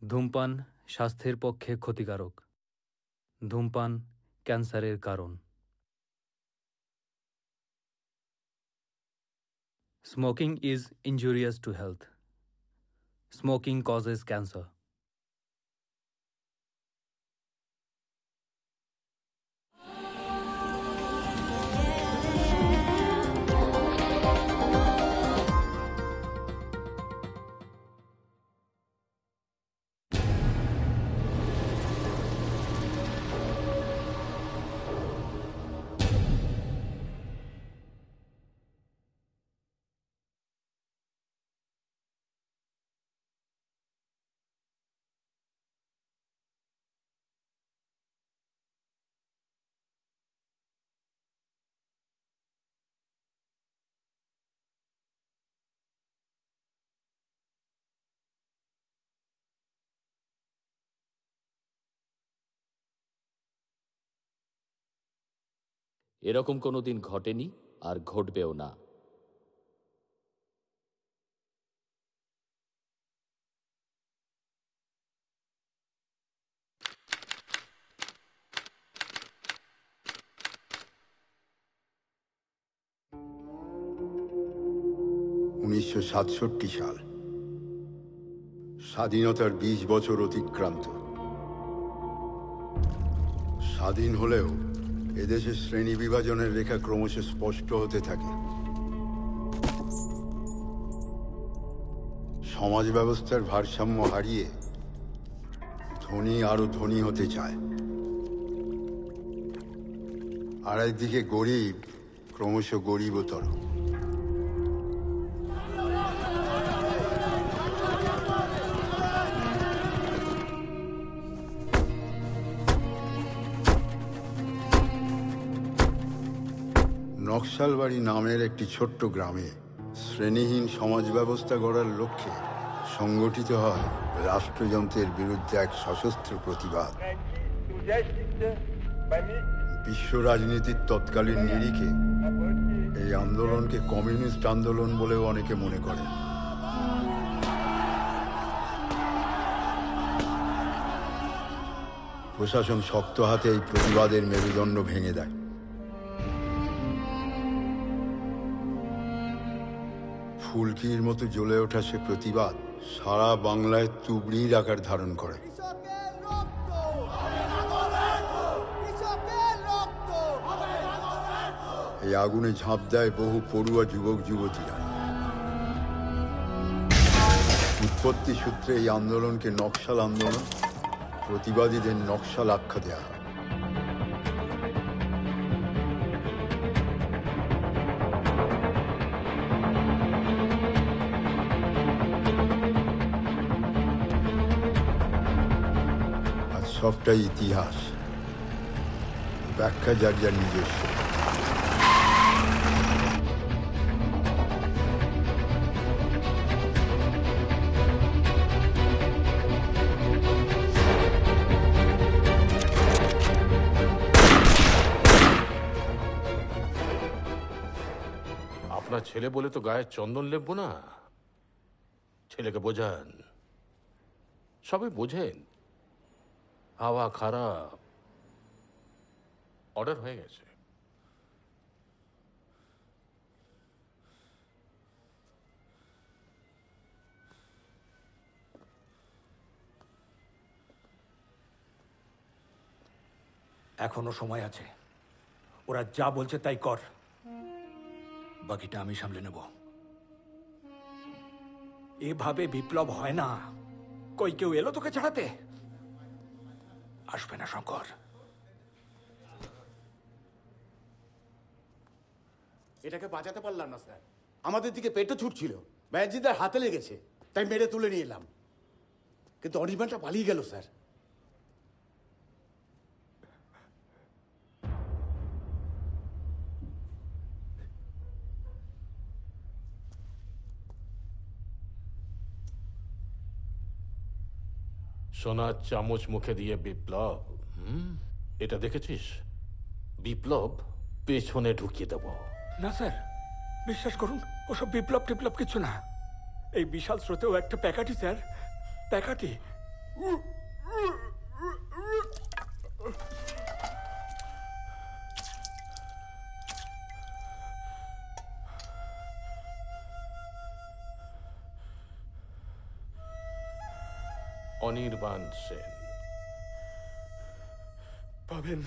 ধূমপান স্বাস্থ্যের পক্ষে ক্ষতিকারক। ধূমপান ক্যান্সারের কারণ। Smoking is injurious to health. Smoking causes cancer. এরকম কোনোদিন ঘটেনি আর ঘটবেও না। 1967 সাল, স্বাধীনতার 20 বছর অতিক্রান্ত। স্বাধীন হলেও এদেশের শ্রেণী বিভাজনের রেখা ক্রমশ স্পষ্ট হতে থাকে। সমাজ ব্যবস্থার ভারসাম্য হারিয়ে ধনী আরো ধনী হতে চায়, আর একদিকে গরিব ক্রমশ গরিবতর। নকশালবাড়ি নামের একটি ছোট্ট গ্রামে শ্রেণীহীন সমাজ ব্যবস্থা গড়ার লক্ষ্যে সংগঠিত হয় রাষ্ট্রযন্ত্রের বিরুদ্ধে এক সশস্ত্র প্রতিবাদ। বিশ্ব রাজনীতির তৎকালীন নিরিখে এই আন্দোলনকে কমিউনিস্ট আন্দোলন বলেও অনেকে মনে করেন। প্রশাসন শক্ত হাতে এই প্রতিবাদের মেরুদণ্ড ভেঙে দেয়। ফুলকির মতো জ্বলে ওঠা সে প্রতিবাদ সারা বাংলায় তুবড়ির আকার ধারণ করে। এই আগুনে ঝাঁপ দেয় বহু পড়ুয়া যুবক যুবতীরা। উৎপত্তি সূত্রে এই আন্দোলনকে নকশাল আন্দোলন, প্রতিবাদীদের নকশাল আখ্যা দেয়া হয়। সবটাই ইতিহাস, ব্যাখ্যা যার যার নিজস্ব। আপনার ছেলে বলে তো গায়ে চন্দন লেপবো না। ছেলেকে বোঝান, সবাই বোঝেন। হাওয়া খারাপ, অর্ডার হয়ে গেছে। এখনো সময় আছে, ওরা যা বলছে তাই কর, বাকিটা আমি সামলে নেব। এভাবে বিপ্লব হয় না। কই কেউ এলো তোকে ছাড়াতে? আসবে না শঙ্কর। এটাকে বাঁচাতে পারলাম না স্যার, আমাদের দিকে পেটে ছুটছিল, ম্যাজিদার হাতে লেগেছে, তাই মেরে তুলে নিয়ে এলাম। কিন্তু অনির্বাণটা পালিয়ে গেল স্যার। সোনার চামচ মুখে দিয়ে বিপ্লব, এটা দেখেছিস? বিপ্লব পেছনে ঢুকিয়ে দেব। না স্যার, বিশ্বাস করুন, ওসব বিপ্লব টিপ্লব কিছু না। এই বিশাল স্রোতেও একটা প্যাকাটি স্যার, প্যাকাটি। অনির্বাণ সেন। পাবেন।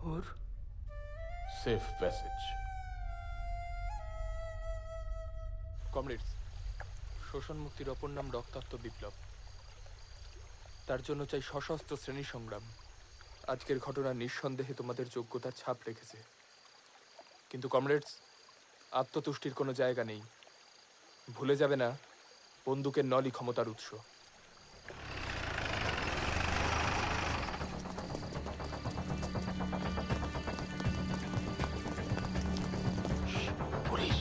ওর সেফ প্যাসেজ। কমরেডস, শোষণ মুক্তির অপর নাম রক্তাক্ত বিপ্লব। তার জন্য চাই সশস্ত্র শ্রেণী সংগ্রাম। আজকের ঘটনা নিঃসন্দেহে তোমাদের যোগ্যতার ছাপ রেখেছে, কিন্তু কমরেডস, আত্মতুষ্টির কোনো জায়গা নেই। ভুলে যাবে না, বন্দুকের নলই ক্ষমতার উৎস। পুলিশ।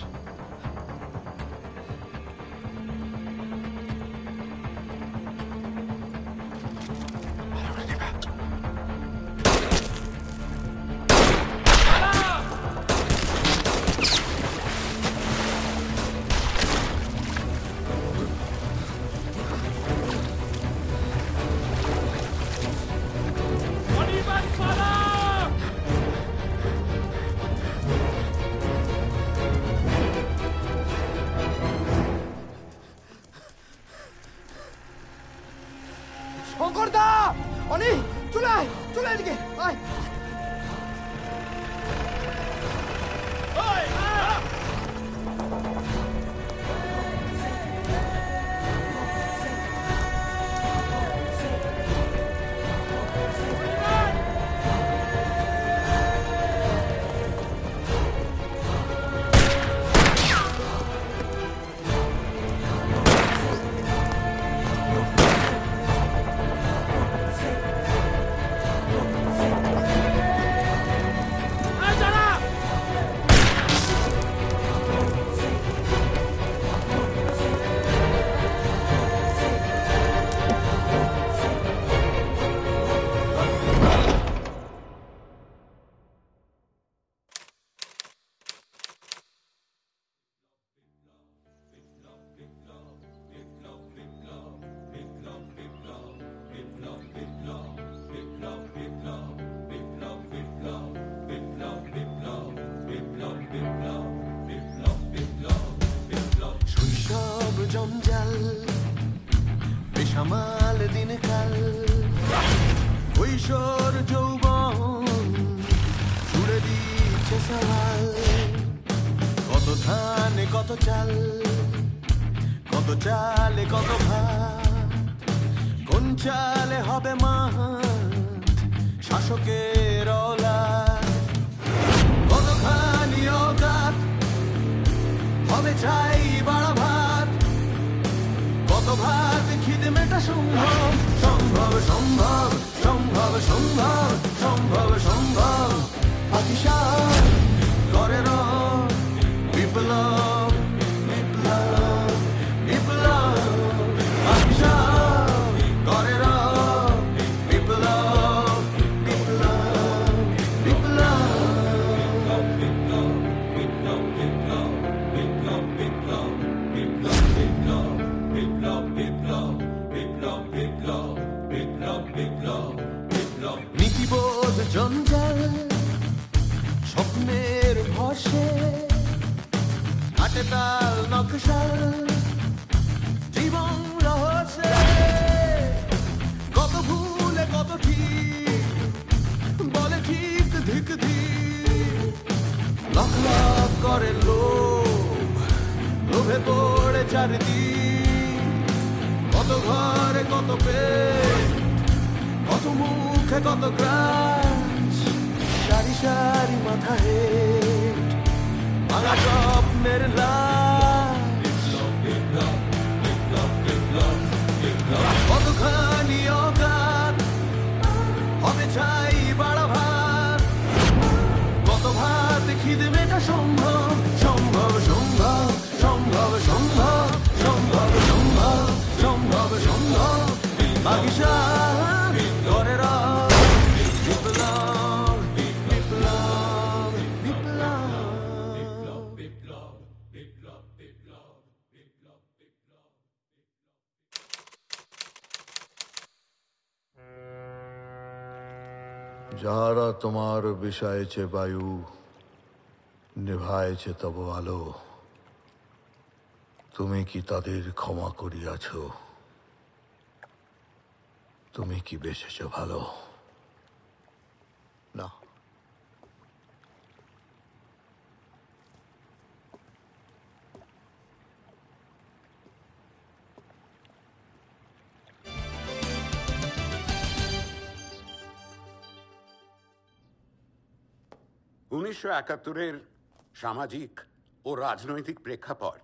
শঙ্করদা! অনি, চলে আয়, চলে আয় এদিকে, আয়। শৈশব জঞ্জাল, বেসামাল দিনকাল, কৈশোর যৌবন ছুড়ে দিচ্ছে সওয়াল। কত ধানে কত চাল, কত চালে কত ভাত, কোন চালে হবে মাত শাসকের অলাদ। কতখানি অগাধ হবে চাই বাড়া ভাত, কত ভাত খিদে মেটা সম্ভব, সম্ভব সম্ভব সম্ভব সম্ভব সম্ভব সম্ভব। পাকিস্তান করে রব বিপ্লব বিপ্লব বিপ্লব। পাকিস্তান করে রব বিপ্লব বিপ্লব নীতিবোধ জঞ্জাল, স্বপ্নের ভরসে কাটে তাল নকশাল, জীবন রহস্যে কত ভুলে কত ঠিক বলে ঠিক ধিক ধিক। লক লক করে লোভ, লোভে পড়ে চারিদিক, কত ঘরে কত পেট, কত মুখে কত গ্রাস, সারি সারি মাথা হেট ভাঙা স্বপ্নের লাশ। কতখানি অগাধ হবে চাই বাড়া ভাত, কত ভাত খিদে মেটা সম্ভব, সম্ভব সম্ভব সম্ভব সম্ভব সম্ভব সম্ভব সম্ভব সম্ভব। পাকিস্তান করে রব বিপ্লব বিপ্লব বিপ্লব। যাহারা তোমার বিষায়েছে বায়ু, নিভায়েছে তব আলো, তুমি কি তাদের ক্ষমা করিয়াছ? তুমি কি বেসেছ ভালো? না। 1971-এর সামাজিক ও রাজনৈতিক প্রেক্ষাপট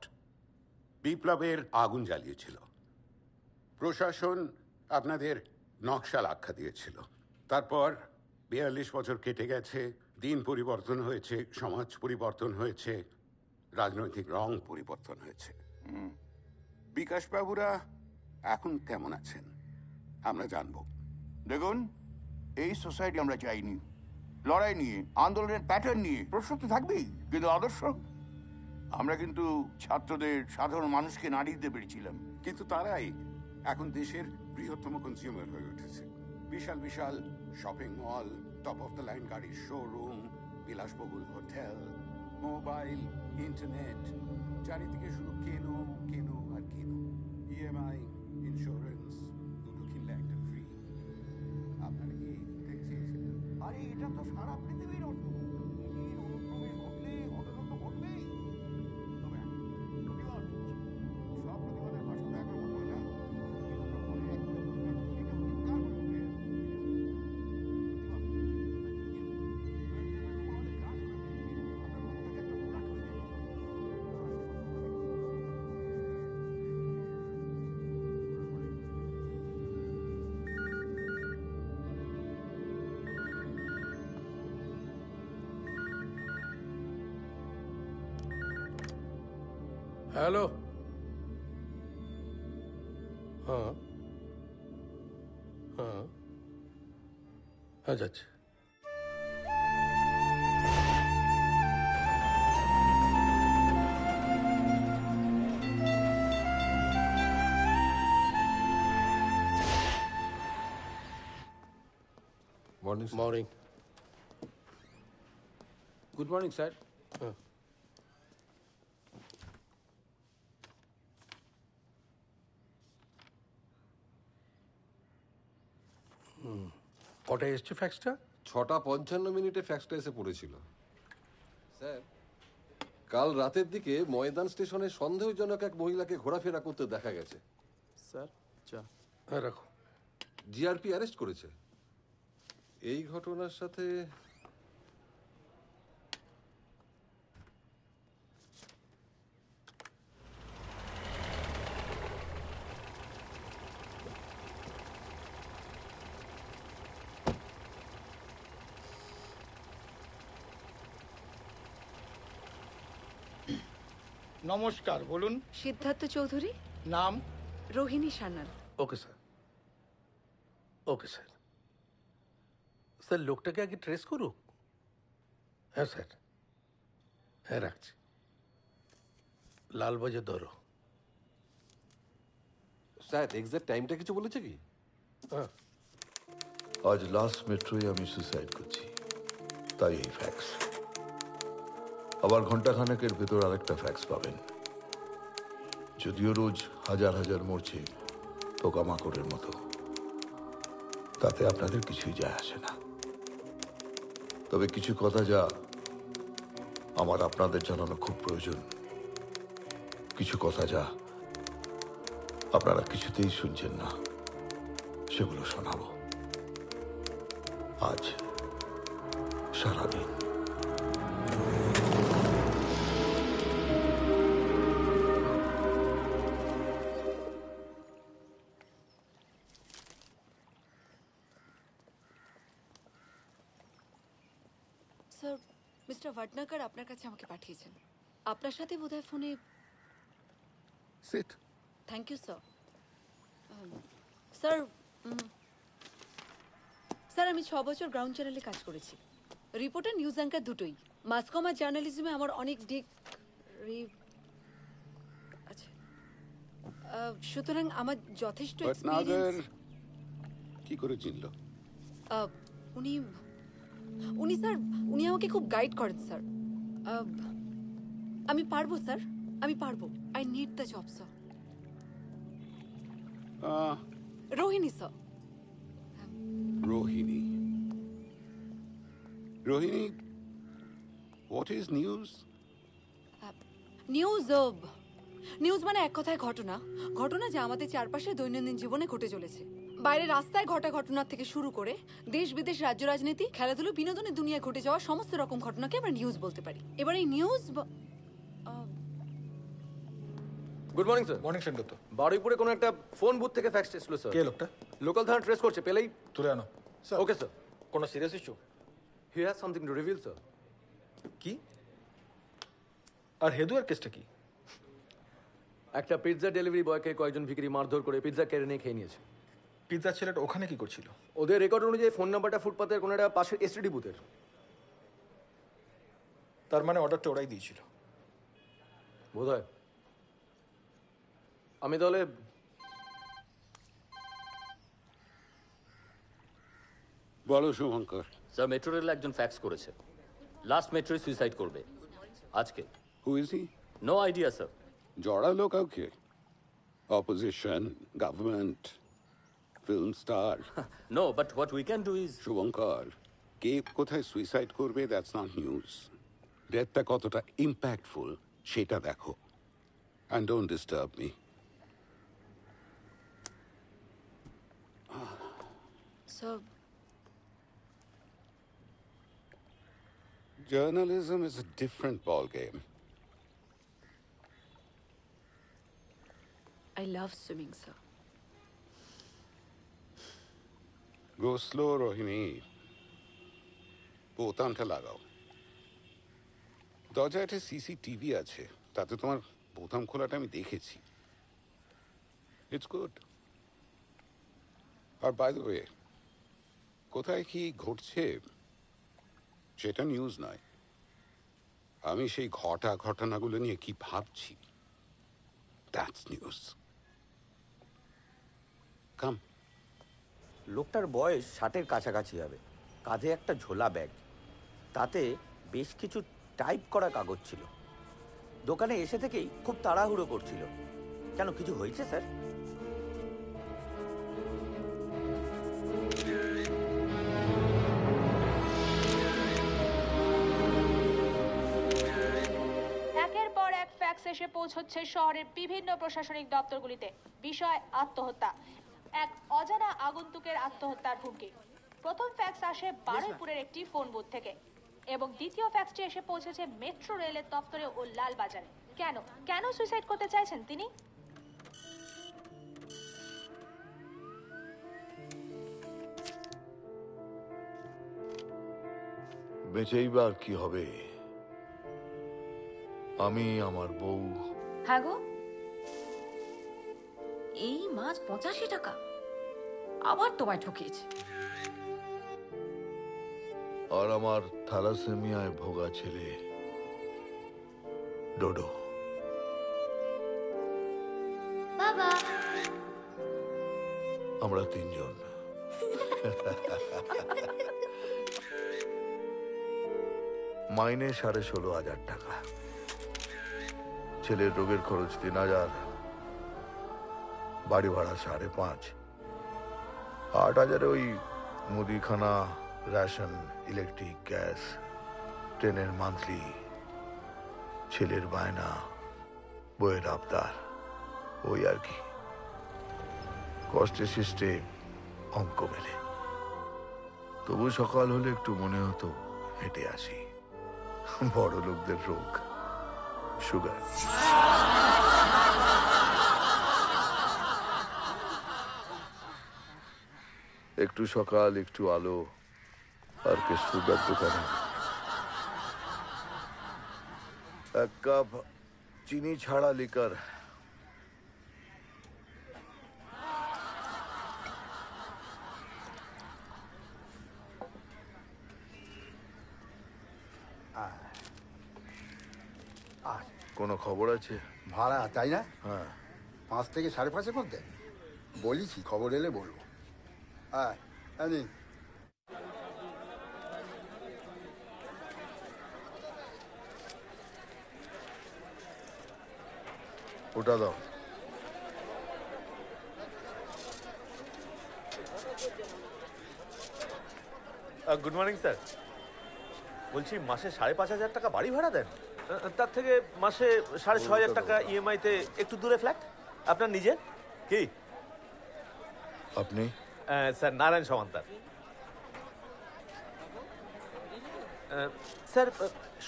বিপ্লবের আগুন জ্বালিয়েছিল। প্রশাসন আপনাদের নকশাল আখ্যা দিয়েছিল। তারপর 42 বছর কেটে গেছে, দিন পরিবর্তন হয়েছে, সমাজ পরিবর্তন হয়েছে, রাজনৈতিক রং পরিবর্তন হয়েছে। বিকাশবাবুরা এখন কেমন আছেন আমরা জানব। দেখুন, এই সোসাইটি আমরা চাইনি। লড়াই নিয়ে, আন্দোলনের প্যাটার্ন নিয়ে প্রশ্ন তো থাকবেই, কিন্তু আদর্শ আমরা কিন্তু ছাত্রদের, সাধারণ মানুষকে নাড়িয়ে দিতে পেরেছিলাম। কিন্তু তারাই এখন দেশের বৃহত্তম কনজিউমার হয়ে উঠেছে। বিশাল বিশাল shopping mall, top of the line গাড়ির শোরুম, বিলাসবহুল হোটেল, মোবাইল, ইন্টারনেট, চারিদিকে শুধু কেনো কেনো আর কেনো। ইএমআই, ইন্স্যুরেন্স, দুটো কিনলে একটা ফ্রি। আপনারা কি চেয়েছিলেন? আরে এটা তো সারা পৃথিবীর অর্থ। অনুপ্রবেশ ঘটলে ঘটনা তো ঘটবেই। তবে প্রতিবাদ সব প্রতিবাদের ভাষা তো একরকম হয় না। হ্যালো। হ্যাঁ হ্যাঁ হ্যাঁ, যাচ্ছে। মর্নিং। Good morning sir. হ্যাঁ, কটায় এসছে ফ্যাক্সটা? 6:55 ফ্যাক্সটা এসে পড়েছিল স্যার। কাল রাতের দিকে ময়দান স্টেশনে সন্দেহজনক এক মহিলাকে ঘোরাফেরা করতে দেখা গেছে। স্যার চা। হ্যাঁ, রাখো। জিআরপি অ্যারেস্ট করেছে। এই ঘটনার সাথে নমস্কার, বলুন। সিদ্ধার্থ চৌধুরী। নাম? Rohini Sanyal. Okay sir, okay sir. Sir, লোকটাকে আগে ট্রেস করুক। হ্যাঁ স্যার, হ্যাঁ রাখছি। লালবাজার ধরো। স্যার, এক্সাক্ট টাইমটা কিছু বলেছে কি? হ্যাঁ, আজ লাস্ট মেট্রোয় আমি সুসাইড করছি, তাই এই ফ্যাক্স। আবার ঘন্টাখানেকের ভেতর আরেকটা ফ্যাক্স পাবেন। যদিও রোজ হাজার হাজার মরছে পোকামাকড়ের মতো, তাতে আপনাদের কিছুই যায় আসে না। তবে কিছু কথা যা আমার আপনাদের জানানো খুব প্রয়োজন, কিছু কথা যা আপনারা কিছুতেই শুনছেন না, সেগুলো শোনাবো আজ সারাদিন। স্যার, মিস্টার ভাটনাকর আপনার কাছে আমাকে পাঠিয়েছেন। আপনার সাথে বোধহয় ফোনে। Sit. Thank you sir. Sir, sir আমি 6 বছর গ্রাউন্ড চ্যানেলে কাজ করেছি। রিপোর্টার, নিউজ অ্যাঙ্কার দুটোই। মাসকম আর জার্নালিজমে আমার অনেক দিক আছে। সুতরাং আমার যথেষ্ট ভটনাগর কি করে চিনল? উনি স্যার উনি আমাকে খুব গাইড করেন স্যার। আমি পারবো স্যার, আমি পারবো। I need the job sir. Rohini sir. Rohini. Rohini, what is news? News মানে এক কথায় ঘটনা। ঘটনা যা আমাদের চারপাশে দৈনন্দিন জীবনে ঘটে চলেছে। বাইরে রাস্তায় ঘটা ঘটনার থেকে শুরু করে দেশ বিদেশ, রাজ্য রাজনীতি, খেলাধুলো, বিনোদনের দুনিয়ায় ঘটে যাওয়া সমস্ত রকম ঘটনাকে আমরা নিউজ বলতে পারি। এবার এই news good morning sir. Morning Sengupta. বারুইপুরে কোনো একটা ফোন বুথ থেকে ফ্যাক্স এসেছিল স্যার। কে লোকটা? লোকাল থানা ট্রেস করছে, পেলেই তুলে আনো। Okay sir. কোনো serious issue? He has something to reveal sir. কি? আর হেদু আর কেসটা কি? একটা পিৎজা ডেলিভারি বয়কে কয়েকজন ভিখারি মারধর করে পিৎজা কেড়ে নিয়ে খেয়ে নিয়েছে। পিৎজা ছেলেটা ওখানে কি করছিল? ওদের রেকর্ড অনুযায়ী ফোন নাম্বারটা ফুটপাতের কোনো একটা পাশের এসটিডি বুথের। তার মানে অর্ডারটা ওরাই দিয়েছিল বোধহয়। আমি তাহলে বলো শুভঙ্কর। স্যার, মেট্রো রেলে একজন ফ্যাক্স করেছে, লাস্ট মেট্রোয় সুইসাইড করবে আজকে। Who is he? No idea sir. জড়ালো কাউকে? Opposition, government, film star? No, but what we can do is. Shubhankar, কে কোথায় সুইসাইড করবে দ্যাটস নট নিউজ। ডেথটা কতটা ইম্প্যাক্টফুল সেটা দেখো। And don't disturb me. Sir, Journalism is a different ball game. I love swimming, sir. Go slow, Rohini. বোতামটা লাগাও। দরজায় একটা CCTV আছে, তাতে তোমার বোতাম খোলাটা আমি দেখেছি। It's good. আর বাই দ্য ওয়ে, কোথায় কি ঘটছে সেটা নিউজ নয়, আমি সেই ঘটনাগুলো নিয়ে কি ভাবছি, দ্যাটস নিউজ। কাম। লোকটার বয়স 60-এর কাছাকাছি হবে, কাঁধে একটা ঝোলা ব্যাগ, তাতে বেশ কিছু টাইপ করা কাগজ ছিল। দোকানে এসে থেকেই খুব তাড়াহুড়ো করছিল। কেন, কিছু হয়েছে স্যার? একের পর এক ফ্যাক্স এসে পৌঁছচ্ছে শহরের বিভিন্ন প্রশাসনিক দপ্তরগুলিতে। বিষয় আত্মহত্যা, এক অজানা আগন্তুকের আত্মহত্যার হুমকি। প্রথম ফ্যাক্স আসে বারুইপুরের একটি ফোন বুথ থেকে এবং দ্বিতীয় ফ্যাক্সটি এসে পৌঁছেছে মেট্রো রেলের দপ্তরে ও লালবাজারে। কেন কেন সুইসাইড করতে চাইছেন তিনি? বেঁচেই বা কি হবে? আমি, আমার বউ। হ্যাঁ গো, এই মাছ 85 টাকা, আবার তোমায় ঠকিয়েছে। আর আমার থ্যালাসেমিয়ায় ভোগা ছেলে ডোডো। বাবা, আমরা তিনজন। মাইনে 16,500 টাকা, ছেলের রোগের খরচ 3,000, বাড়ি ভাড়া 5.5, 8,000 ওই মুদিখানা, রেশন, ইলেকট্রিক, গ্যাস, ট্রেনের মান্থলি, ছেলের বায়না, বইয়ের আবদার, ওই আর কি। কষ্টে সৃষ্টে অঙ্ক মেলে। তবু সকাল হলে একটু মনে হতো হেঁটে আসি। বড় লোকদের রোগ, সুগার। একটু সকাল, একটু আলো, আর কে সুগার দোকানে এক কাপ চিনি ছাড়া লিকার। কোনো খবর আছে? ভাড়া তাই না? হ্যাঁ, 5 থেকে 5.5-এর মধ্যে বলেছি, খবর এলে বলবো। হ্যাঁ, ওটা দাও। Good morning sir. বলছি মাসে 5,500 টাকা বাড়ি ভাড়া দেন? তার থেকে মাসে 6,500 টাকা ইএমআইতে একটু দূরে ফ্ল্যাট আপনার নিজের। কি আপনি? স্যার নারায়ণ সমান্তার। স্যার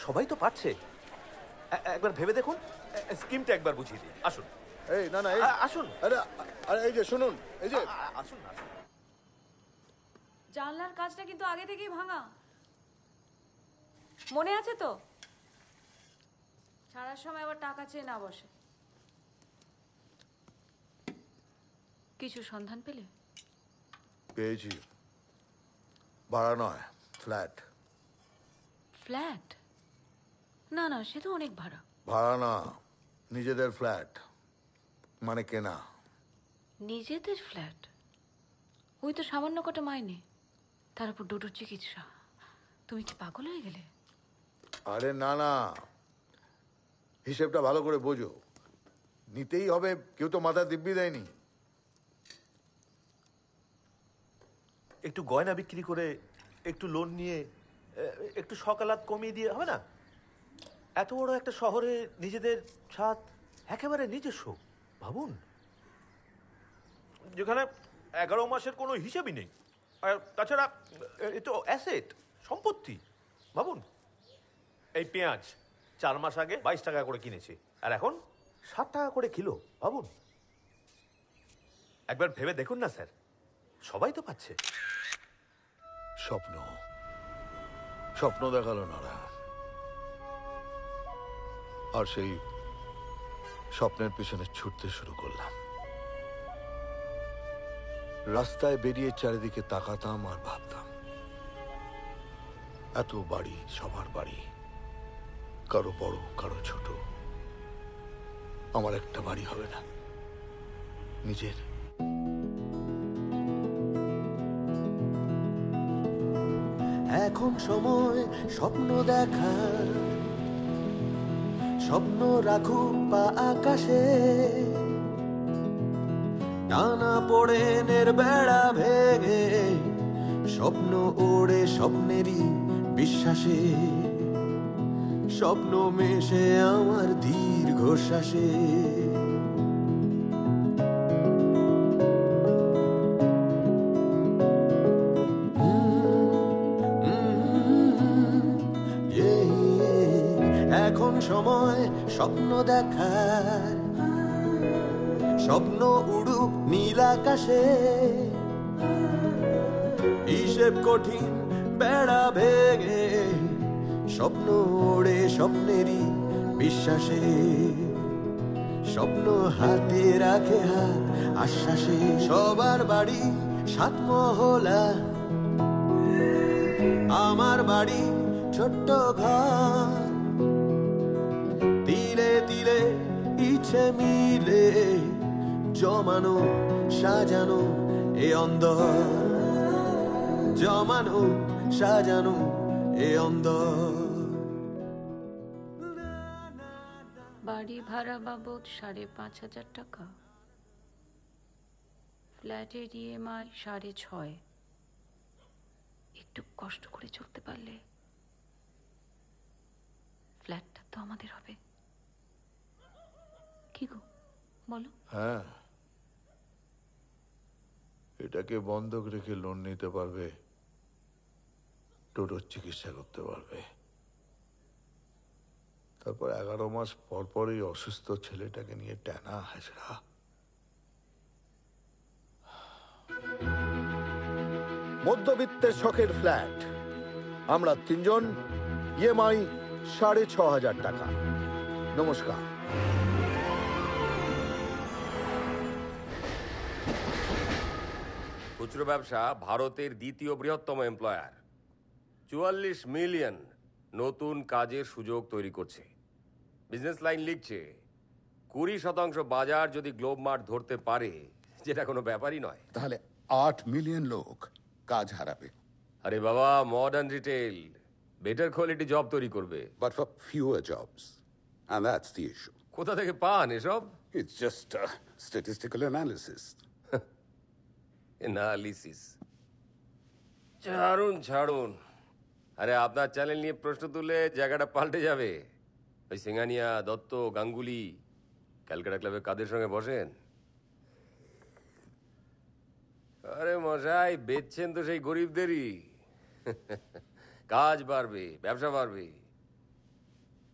সবাই তো পাচ্ছে, একবার ভেবে দেখুন, স্কিমটা একবার বুঝিয়ে দিই। আসুন। এই না না আসুন। আরে আরে এই যে শুনুন, এই যে আসুন না। জানলার কাজটা কিন্তু আগে থেকেই ভাঙা, মনে আছে তো? ছাড়ার সময় আবার টাকা চেয়ে না বসে। কিছু সন্ধান পেলে? পেয়েছি, ভাড়া নয়, ফ্ল্যাট। ফ্ল্যাট? না না, সে তো অনেক ভাড়া। ভাড়া না, নিজেদের ফ্ল্যাট, মানে কেনা। নিজেদের ফ্ল্যাট? ওই তো সামান্য কটা মাইনে, তার উপর ডোডোর চিকিৎসা। তুমি কি পাগল হয়ে গেলে? আরে না না, হিসেবটা ভালো করে বোঝো, নিতেই হবে, কেউ তো মাথা দিব্যি দেয়নি। একটু গয়না বিক্রি করে, একটু লোন নিয়ে, একটু সকালাত কমিয়ে দিয়ে হবে না? এত বড় একটা শহরে নিজেদের ছাদ একেবারে নিজস্ব, ভাবুন, যেখানে 11 মাসের কোনো হিসেবই নেই। আর তাছাড়া এ তো অ্যাসেট, সম্পত্তি। ভাবুন, এই পেঁয়াজ 4 মাস আগে 22 টাকা করে কিনেছি, আর এখন 7 টাকা করে কিলো। ভাবুন, একবার ভেবে দেখুন না স্যার, সবাই তো পাচ্ছে। স্বপ্ন স্বপ্ন দেখালো নারা, আর সেই স্বপ্নের পিছনে ছুটতে শুরু করলাম। রাস্তায় বেরিয়ে চারিদিকে তাকাতাম আর ভাবতাম, এত বাড়ি, সবার বাড়ি, কারো বড় কারো ছোট, আমার একটা বাড়ি হবে না নিজের? এখন সময় স্বপ্ন দেখার, স্বপ্ন রাখুক পা আকাশে, টানা পড়েনের বেড়া ভেঙে স্বপ্ন ওড়ে স্বপ্নেরই বিশ্বাসে, স্বপ্ন মেশে আমার দীর্ঘশ্বাসে। এখন সময় স্বপ্ন দেখার, স্বপ্ন উড়ুক নীল আকাশে, হিসেব কঠিন বেড়া ভেঙে স্বপ্ন ওড়ে স্বপ্নেরই বিশ্বাসে, স্বপ্ন হাতে রাখে হাত আশ্বাসে। সবার বাড়ি 7 মহলা, আমার বাড়ি ছোট্ট ঘর, তিলে তিলে ইচ্ছে মিলে জমানো সাজানো এ অন্দর, জমানো সাজানো এ অন্দর। বাড়ি ভাড়া বাবদ 5,500 টাকা, ফ্ল্যাটের ইএমআই 6.5। একটু কষ্ট করে চলতে পারলে ফ্ল্যাটটা তো আমাদের হবে। কি গো বলো? হ্যাঁ, এটাকে বন্ধক রেখে লোন নিতে পারবে, টোটোর চিকিৎসা করতে পারবে, তারপর 11 মাস পর পরই অসুস্থ ছেলেটাকে নিয়ে টানা হেঁচড়া। মধ্যবিত্তের শখের ফ্ল্যাট, আমরা 3 জন, ইএমআই 6,500 টাকা। নমস্কার। খুচরো ব্যবসা ভারতের দ্বিতীয় বৃহত্তম এমপ্লয়ার, 44 মিলিয়ন নতুন কাজের সুযোগ তৈরি করছে। বিজনেস লাইন লিখছে 20% বাজার যদি গ্লোব মার্ট ধরতে পারে, যেটা কোনো ব্যাপারই নয়, তাহলে 8 মিলিয়ন লোক কাজ হারাবে। আরে বাবা, modern retail better quality job তৈরি করবে। But for fewer jobs. And that's the issue. কোথা থেকে পান এসব? It's just statistical analysis. Analysis ছাড়ুন ছাড়ুন। আরে আপনার চ্যানেল নিয়ে প্রশ্ন তুলে জায়গাটা পাল্টে যাবে। ওই সিঙ্গানিয়া, দত্ত, গাঙ্গুলি ক্যালকাটা ক্লাবে কাদের সঙ্গে বসেন? আরে মশাই, বেচছেন তো সেই গরিবদেরই। কাজ বাড়বে, ব্যবসা বাড়বে।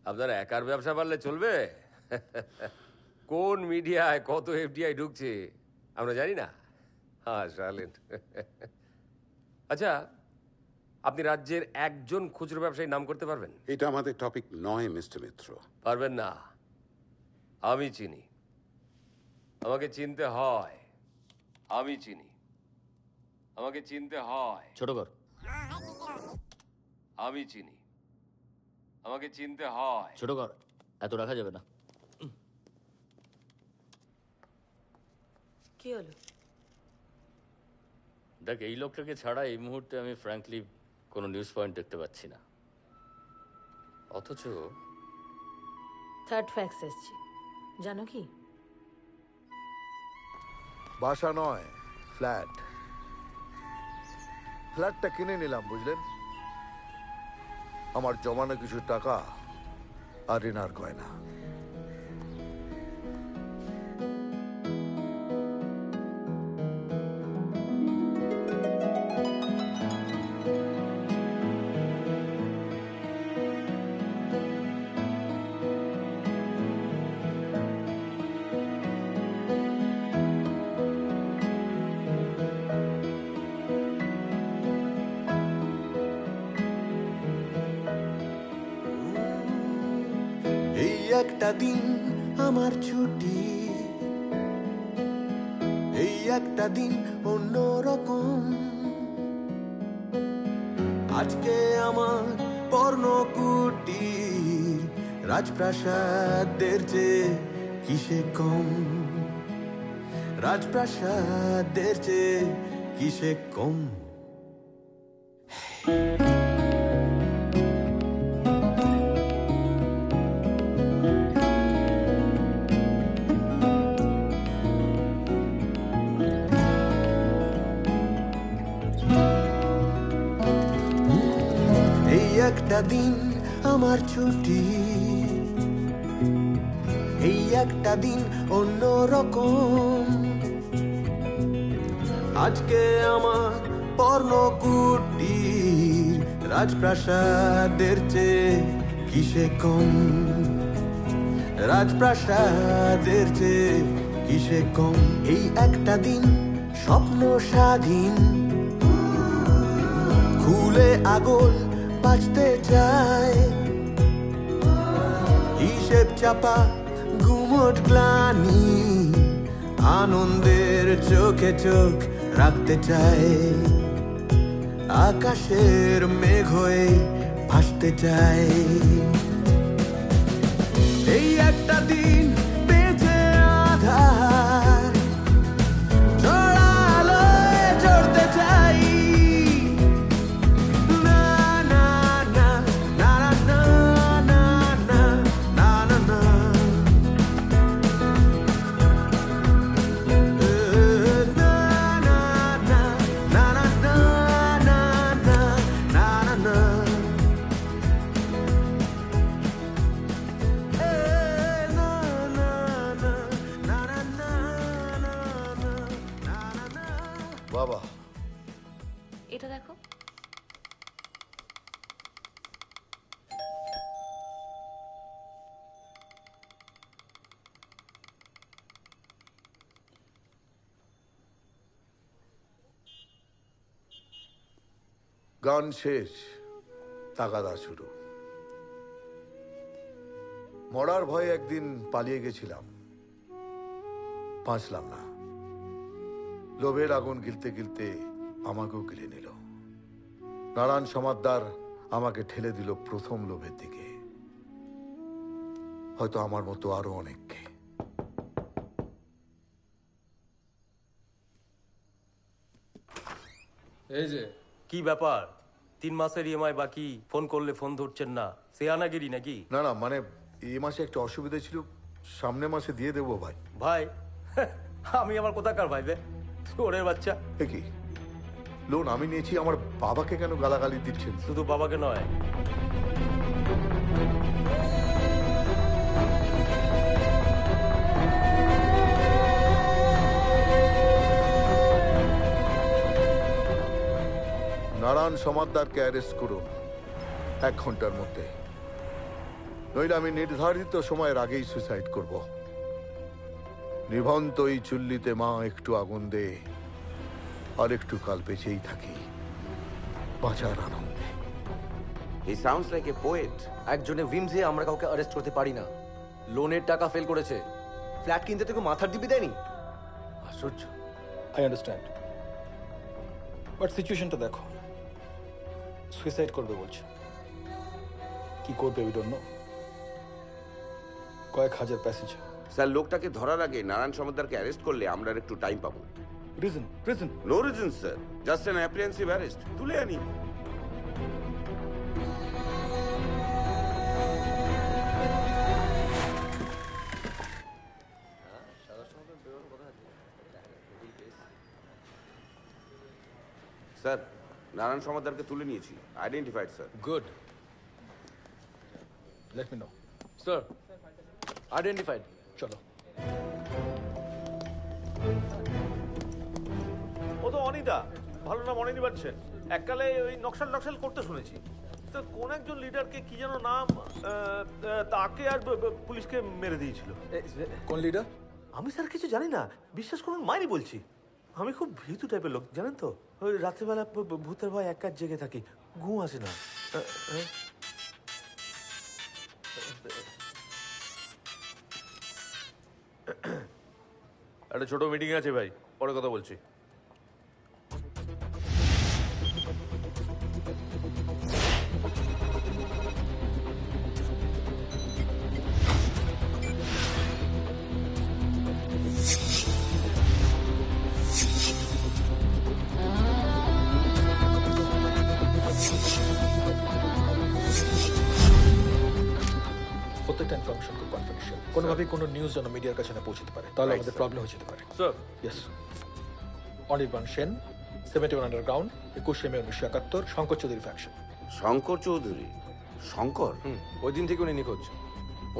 আপনার একার ব্যবসা বাড়লে চলবে? কোন মিডিয়ায় কত এফডিআই ঢুকছে আমরা জানি না। হ্যাঁ শালেন। আচ্ছা, আপনি রাজ্যের একজন খুচরো ব্যবসায়ীর নাম করতে পারবেন? এটা আমাদের টপিক নয় মিস্টার মিত্র। পারবেন না? আমি চিনি, আমাকে চিনতে হয়। আমি চিনি, আমাকে চিনতে হয়। ছোট কর। আমি চিনি, আমাকে চিনতে হয়। ছোট কর, এত রাখা যাবে না। কি হলো? দেখ, এই লোকটাকে ছাড়া এই মুহূর্তে আমি ফ্র্যাঙ্কলি কোনো নিউজ পয়েন্ট দেখতে পাচ্ছি না। অথচ থার্ড ফ্যাক্স এসছে, জানো কি? বাসা নয়, ফ্ল্যাট। ফ্ল্যাটটা কিনে নিলাম, বুঝলেন? আমার জমানো কিছু টাকা আর ঋণার গয়না। এই একটা দিন আমার ছুটি, এই একটা দিন অন্যরকম। আজকে আমার পর্ণকুটির রাজপ্রাসাদের চেয়ে কিসে কম, রাজপ্রাসাদের চেয়ে কিসে কম। এই একটা দিন আমার ছুটি, এই একটা দিন অন্যরকম। আজকে আমার পর্ণকুটির রাজপ্রাসাদের চেয়ে কিসে কম, রাজপ্রাসাদের চেয়ে কিসে কম। এই একটা দিন স্বপ্ন স্বাধীন, খুলে আগল বাঁচতে চায়। হিসেব চাপা গুমট গ্লানি, আনন্দের চোখে চোখ রাখতে চায়। আকাশের মেঘ হয়ে ভাসতে চায়। এই একটা দিন বেঁচে আধার, চড়া আলোয় চড়তে চাই। না না না না না না না না না না। বাবা, এটা দেখো। গান শেষ, তাগাদা শুরু। মরার ভয়ে একদিন পালিয়ে গেছিলাম, বাঁচলাম না। লোভের আগুন গিলতে গিলতে আমাকেও গিলে নিল। নারায়ণ সমাদ্দার আমাকে ঠেলে দিল প্রথম লোভের দিকে, হয়তো আমার মতো আরো অনেককে। এই যে কি ব্যাপার, 3 মাসের ইএমআই বাকি, ফোন করলে ফোন ধরছেন না, সে আনাগিরি নাকি? না না, মানে এই মাসে একটা অসুবিধা ছিল, সামনে মাসে দিয়ে দেবো ভাই। ভাই আমি আমার কোথাকার ভাই বে ওরের বাচ্চা। কি লোন আমি নিয়েছি, আমার বাবাকে কেন গালাগালি দিচ্ছেন? শুধু বাবাকে নয়, নারায়ণ সমাদ্দারকে অ্যারেস্ট করুন 1 ঘন্টার মধ্যে, নইলে আমি নির্ধারিত সময়ের আগেই সুইসাইড করব। নিভন্ত এই চুল্লিতে মা একটু আগুন দে, আর একটু কাল বেঁচেই থাকি বাঁচার আনন্দে। হি সাউন্ডস লাইক এ পোয়েট। একজনে উইমসে আমরা কাউকে অ্যারেস্ট করতে পারি না। লোনের টাকা ফেল করেছে, ফ্ল্যাট কিনতে থেকে মাথার দিবি দেয়নি। আশ্চর্য। আই আন্ডারস্ট্যান্ড, বাট সিচুয়েশনটা দেখো, সুইসাইড করবে বলছে, কি করবে উই ডোন্ট নো। কয়েক হাজার প্যাসেঞ্জার। স্যার, লোকটাকে ধরার আগে নারায়ণ সমাদ্দারকে অ্যারেস্ট করলে আমরা আর একটু টাইম পাবো। Reason no reason sir, just an apprehensive arrest. তুলে আনি। স্যার, নারায়ণ সমাদ্দারকে তুলে নিয়েছি। Identified sir. Good, let me know. Sir identified. চলো। ও তো অনিদা, ভালো নাম অনিদি পাচ্ছেন। এককালে ওই নকশাল করতে শুনেছি। তো কোন একজন লিডারকে কি যেন নাম, তাকে আর পুলিশকে মেরে দিয়েছিল। কোন লিডার? আমি স্যার কিছু জানি না, বিশ্বাস করুন মাইরি বলছি। আমি খুব ভীতু টাইপের লোক জানেন তো, ওই রাত্রিবেলা ভূতের ভয় এক কাজ জেগে থাকি, ঘুম আসে না। একটা ছোট মিটিং আছে ভাই, পরে কথা বলছি। প্রত্যেকটা ইনফরমেশন খুব কনফিডেন্সিয়াল, কোনোভাবেই কোনো নিউজ যেন মিডিয়ার কাছে না পৌঁছতে পারে, তাহলে আমাদের প্রবলেম হয়ে যেতে পারে। Sir. Yes. Anirban Sen, 71 underground, 21 মে 1971, শঙ্কর চৌধুরী ফ্যাকশন। শঙ্কর চৌধুরী? শঙ্কর? ওই দিন থেকে উনি নিখোঁজ।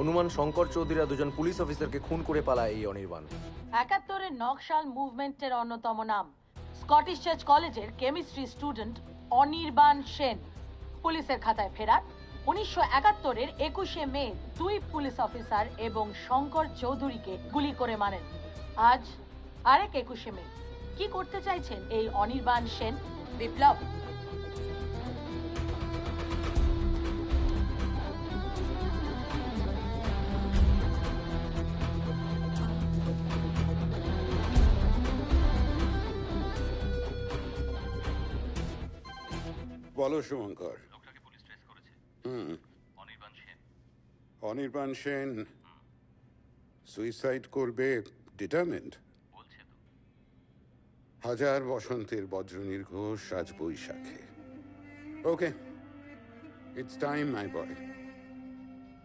অনুমান শঙ্কর চৌধুরীরা দুজন পুলিশ অফিসারকে খুন করে পালায় এই অনির্বাণ। 71-এর নকশাল মুভমেন্টের অন্যতম নাম স্কটিশ চার্চ কলেজের কেমিস্ট্রি স্টুডেন্ট অনির্বাণ সেন পুলিশের খাতায় ফেরার 1971-এর 21 মে 2 পুলিশ অফিসার এবং শঙ্কর চৌধুরীকে গুলি করে মারেন। আজ আরেক 21 মে। কি করতে চাইছেন এই অনির্বাণ সেন? বিপ্লব। বলো শুভঙ্কর। অনির্বাণ সেন সুইসাইড করবে ডিটারমেন্ট। হাজার বসন্তের বজ্রনির্ঘোষ আজ বৈশাখে। Okay, it's time my boy.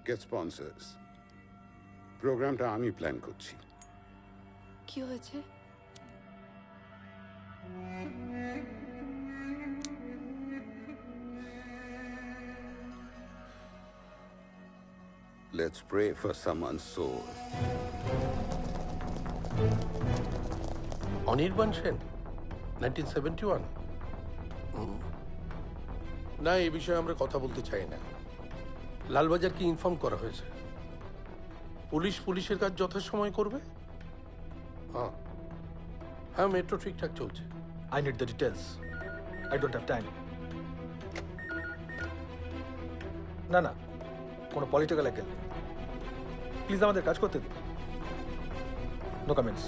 Get sponsors. প্রোগ্রামটা আমি প্ল্যান করছি। কি হয়েছে? Let's pray for someone's soul. Anirban Sen 1971? না, এই বিষয়ে আমরা কথা বলতে চাই না। লালবাজারকে ইনফর্ম করা হয়েছে, পুলিশের কাজ যথাসময় করবে। হ্যাঁ, মেট্রো ঠিকঠাক চলছে। I need the details, I don't have time. না না, কোনো পলিটিক্যাল অ্যাঙ্গেল নেই, প্লিজ আমাদের কাজ করতে দিন। No comments.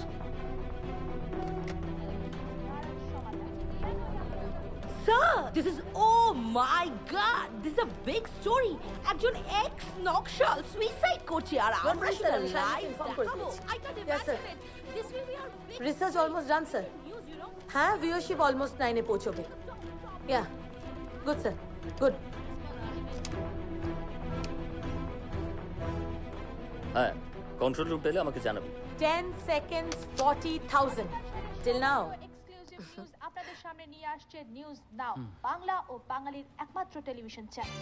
Sir, this is, oh my god, this is a big story. একজন ex নকশাল সুইসাইড করছে আর আমরা সেটা লাইভ দেখাবো। I can't imagine it. This will be our big Research almost done, sir. হ্যাঁ, viewership almost 9 এ পৌঁছবে। Yeah, good sir, good. হ্যাঁ, control room পেলে আমাকে জানাবি। 10 seconds, 40,000. Till now. Exclusive news আপনাদের সামনে নিয়ে আসছে নিউজ নাও, বাংলা ও বাঙালির একমাত্র টেলিভিশন চ্যানেল।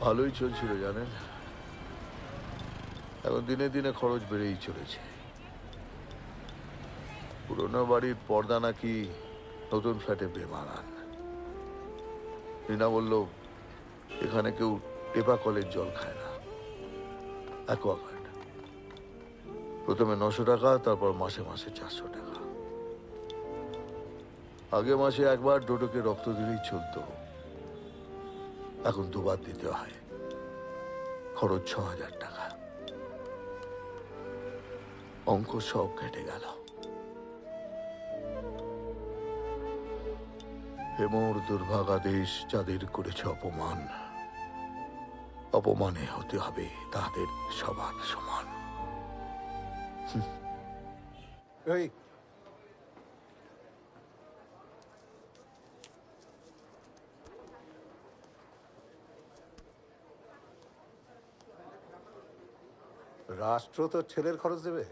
ভালোই চলছিল জানেন, এখন দিনে দিনে খরচ বেড়েই চলেছে। পুরোনো বাড়ির পর্দা নাকি নতুন ফ্ল্যাটে বেমানান। রিনা বলল এখানে কেউ টেপা কলের জল খায় না, অ্যাকোয়াগার্ড। প্রথমে 900 টাকা, তারপর মাসে মাসে 400 টাকা। আগে মাসে একবার ডোডোকে রক্ত দিলেই চলতো, এখন দুবার দিতে হয়, খরচ 6000 টাকা। অঙ্ক সব কেটে গেল। হেমোর দুর্ভাগা দেশ যাদের করেছে অপমান, অপমানে হতে হবে তাদের সবার সমান। এই রাষ্ট্র তো ছেলের খরচ দেবে?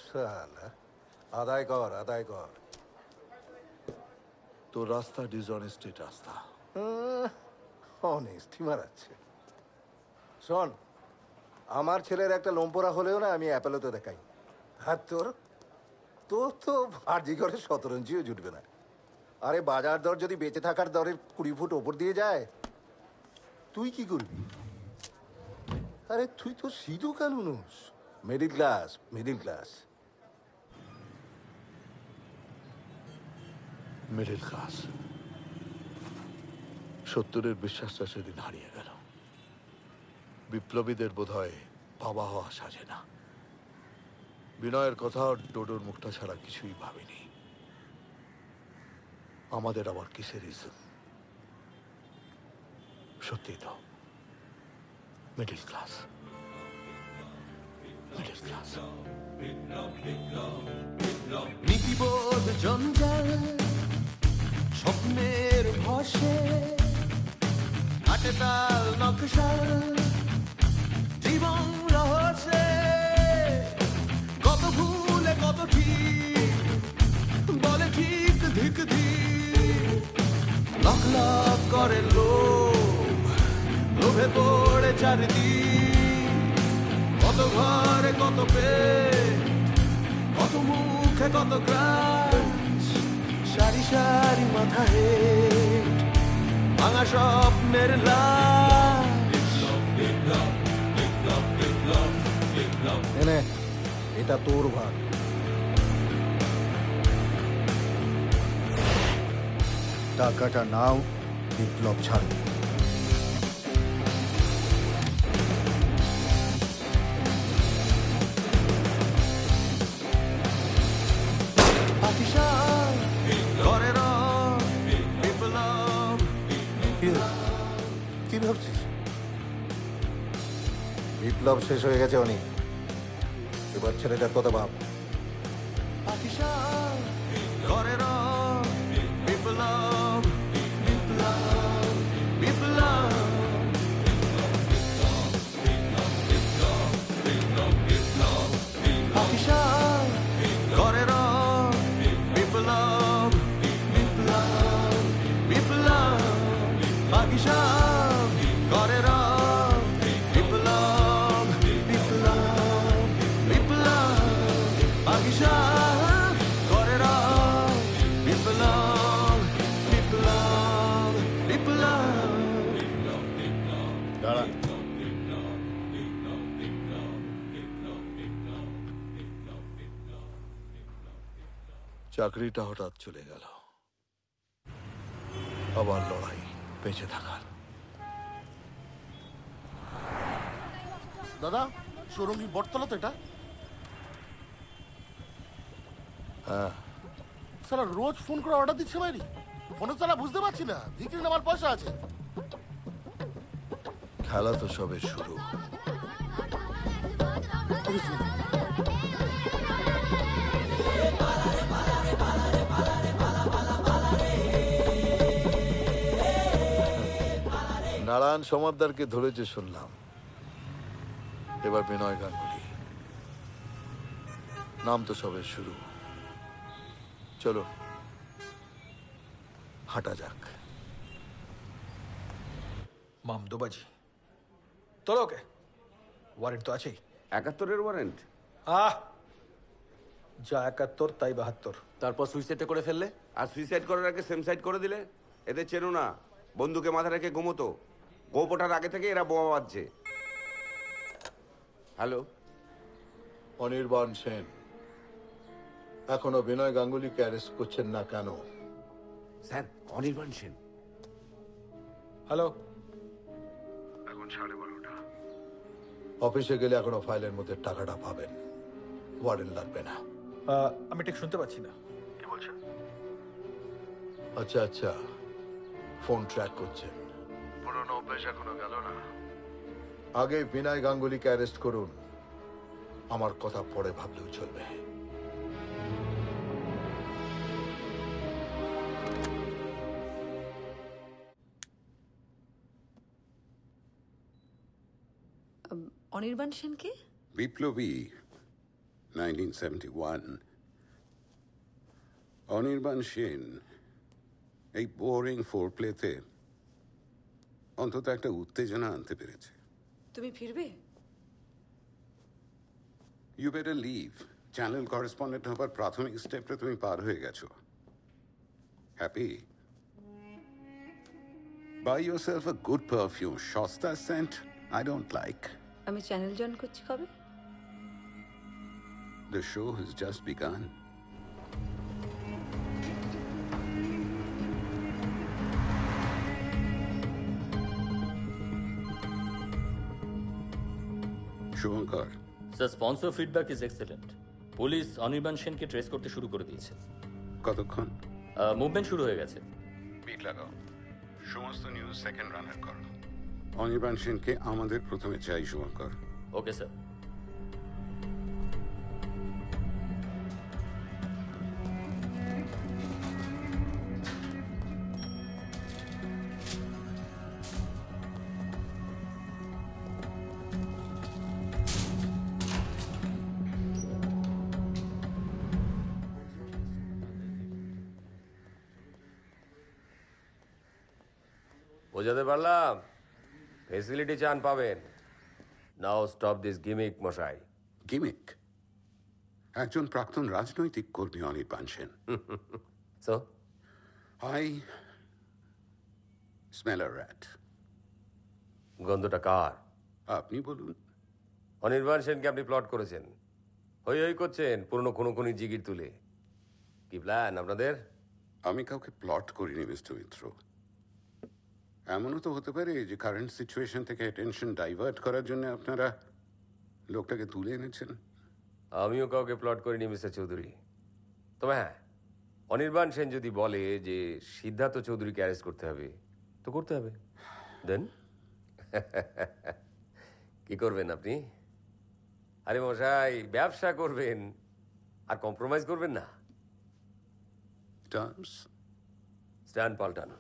শালা, আদায় কর, আদায় কর। তো রাস্তা ডিসঅনেস্টেড রাস্তা। অনেস্ট মারাচ্ছে। শোন, আমার ছেলের একটা লোমপোড়া হলেও না আমি অ্যাপেলোতে দেখাই। আর তোর তোর তো ভার্জি করে 17 ইঞ্চিও জুটবে না। আরে বাজার দর যদি বেঁচে থাকার দরের 20 ফুট ওপর দিয়ে যায়, তুই কি করবি? আরে তুই তো সিধু কানুনুস, middle class, middle class. Middle class. 70-এর বিশ্বাসটা সেদিন হারিয়ে গেল। বিপ্লবীদের বোধহয় বাবা হওয়া সাজে না। বিনয়ের কথা ডোডোর মুখটা ছাড়া কিছুই ভাবিনি। আমাদের আবার কিসের ইজম? সত্যি তো, মিডল ক্লাস, মিডল ক্লাস। নীতিবোধ জঞ্জাল স্বপ্নের ভসে কাটে তাল নকশাল জীবন রহস্যে, কত ভুলে কত ঠিক বলে ঠিক ধিক ধিক। লক লক করে লোভে পড়ে চারিদিক, কত ঘরে কত পেট, কত মুখে কত গ্রাস, সারি সারি মাথা হেট ভাঙা স্বপ্নের লাশ। এনে এটা তোর ভাগ। টাকাটা নাও, বিপ্লব ছাড়। কি ভাবছিস? বিপ্লব শেষ হয়ে গেছে অনেক, এবার ছেলেটার কথা ভাব। বিপ্লব বিপ্লব বিপ্লব করে বিপ্লব বিপ্লব বিপ্লব পাকিস্তান করে বিপ্লব বিপ্লব বিপ্লব পাকিস্তান করে বিপ্লব বিপ্লব বিপ্লব। দাঁড়া, চাকরিটা হঠাৎ চলে গেল। আবার লড়াই বেঁচে থাকার। দাদা, সুরঙ্গি বটতলা তো এটা? হ্যাঁ। সারা রোজ ফোন করে অর্ডার দিচ্ছে বাইরে, ফোনে তারা বুঝতে পারছি না বিক্রি নেওয়ার পয়সা আছে। খেলা তো সবে শুরু। নারায়ণ সমাদ্দারকে ধরেছে শুনলাম, এবার বিনয় গাঙ্গুলি। নাম তো সবে শুরু। চলো হাঁটা যাক। মামদোবাজি তোলো ওকে, ওয়ারেন্ট তো আছেই। 71-এর ওয়ারেন্ট? যা 71 তাই 72। তারপর সুইসাইডটা করে ফেললে? আর সুইসাইড করার আগে সেম সাইড করে দিলে? এদের চেনো না, বন্দুকে মাথা রেখে ঘুমোতো। গোপোটার আগে থেকে এরা বোমা বাজছে। হ্যালো, অনির্বাণ সেন, এখনো বিনয় গাঙ্গুলিকে অ্যারেস্ট করছেন না কেন? স্যার, অনির্বাণ সেন। হ্যালো, এখন 12:30। অফিসে গেলে এখনো ফাইলের মধ্যে টাকাটা পাবেন, ওয়ারেন্ট লাগবে না। আমি ঠিক শুনতে পাচ্ছি না, কি বলছেন? আচ্ছা আচ্ছা, ফোন ট্র্যাক করছেন। পুরনো অভ্যাস এখনো গেল না। আগে বিনয় গাঙ্গুলিকে অ্যারেস্ট করুন, আমার কথা পরে ভাবলেও চলবে। অনির্বাণ সেনকে? বিপ্লবী 1971। অনির্বাণ সেন এই বোরিং ফোর প্লেতে অন্তত একটা উত্তেজনা আনতে পেরেছে। তুমি ফিরবে? You better leave. Channel correspondent হবার প্রাথমিক স্টেপটা তুমি পার হয়ে গেছো। Happy? Buy yourself a good perfume. সস্তা সেন্ট আই ডোন্ট লাইক। আমি চ্যানেল জয়েন করছি কবে? The show has just begun. Shubhankar, sir, sponsor feedback is excellent. Police Anirban সেনকে ট্রেস করতে শুরু করে দিয়েছে। কতক্ষণ? মুভমেন্ট শুরু হয়ে গেছে। বিট লাগাও, সমস্ত নিউজ সেকেন্ড রানার করো। অনির্বাণ সেনকে আমাদের প্রথমে চাই, শুভঙ্কর। Okay sir. বোঝাতে পারলাম? ফেসিলিটি চান পাবেন। নাও স্টপ দিস গিমিক মশাই। গিমিক? একজন প্রাক্তন রাজনৈতিক কর্মী Anirban Sen. So I smell a rat. গন্ধটা কার? আপনি বলুন। অনির্বাণ সেনকে আপনি প্লট করেছেন, হই হই করছেন পুরনো খুনোখুনি জিগির তুলে। কি প্ল্যান আপনাদের? আমি কাউকে প্লট করিনি মিস্টার মিত্র। এমনও তো হতে পারে যে কারেন্ট সিচুয়েশন থেকে অ্যাটেনশন ডাইভার্ট করার জন্য আপনারা লোকটাকে তুলে এনেছেন। আমিও কাউকে প্লট করিনি মিস্টার চৌধুরী। তবে হ্যাঁ, অনির্বাণ সেন যদি বলে যে সিদ্ধার্থ চৌধুরীকে অ্যারেস্ট করতে হবে, তো করতে হবে। দেন কি করবেন আপনি? আরে মশাই, ব্যবসা করবেন আর কম্প্রোমাইজ করবেন না। টার্মস? স্ট্যান্ড পাল্টান।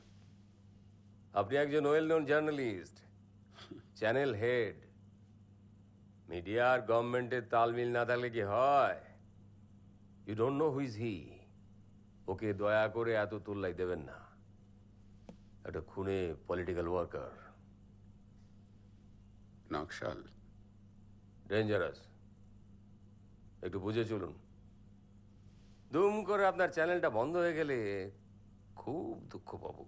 আপনি একজন well known journalist, channel head. Media আর গভর্নমেন্টের তালমিল না থাকলে কি হয়? You don't know who is he. Okay দয়া করে এত তোল্লাই দেবেন না। একটা খুনে পলিটিক্যাল ওয়ার্কার, নকশাল, ডেঞ্জারাস। একটু বুঝে চলুন। দুম করে আপনার চ্যানেলটা বন্ধ হয়ে গেলে খুব দুঃখ পাবো।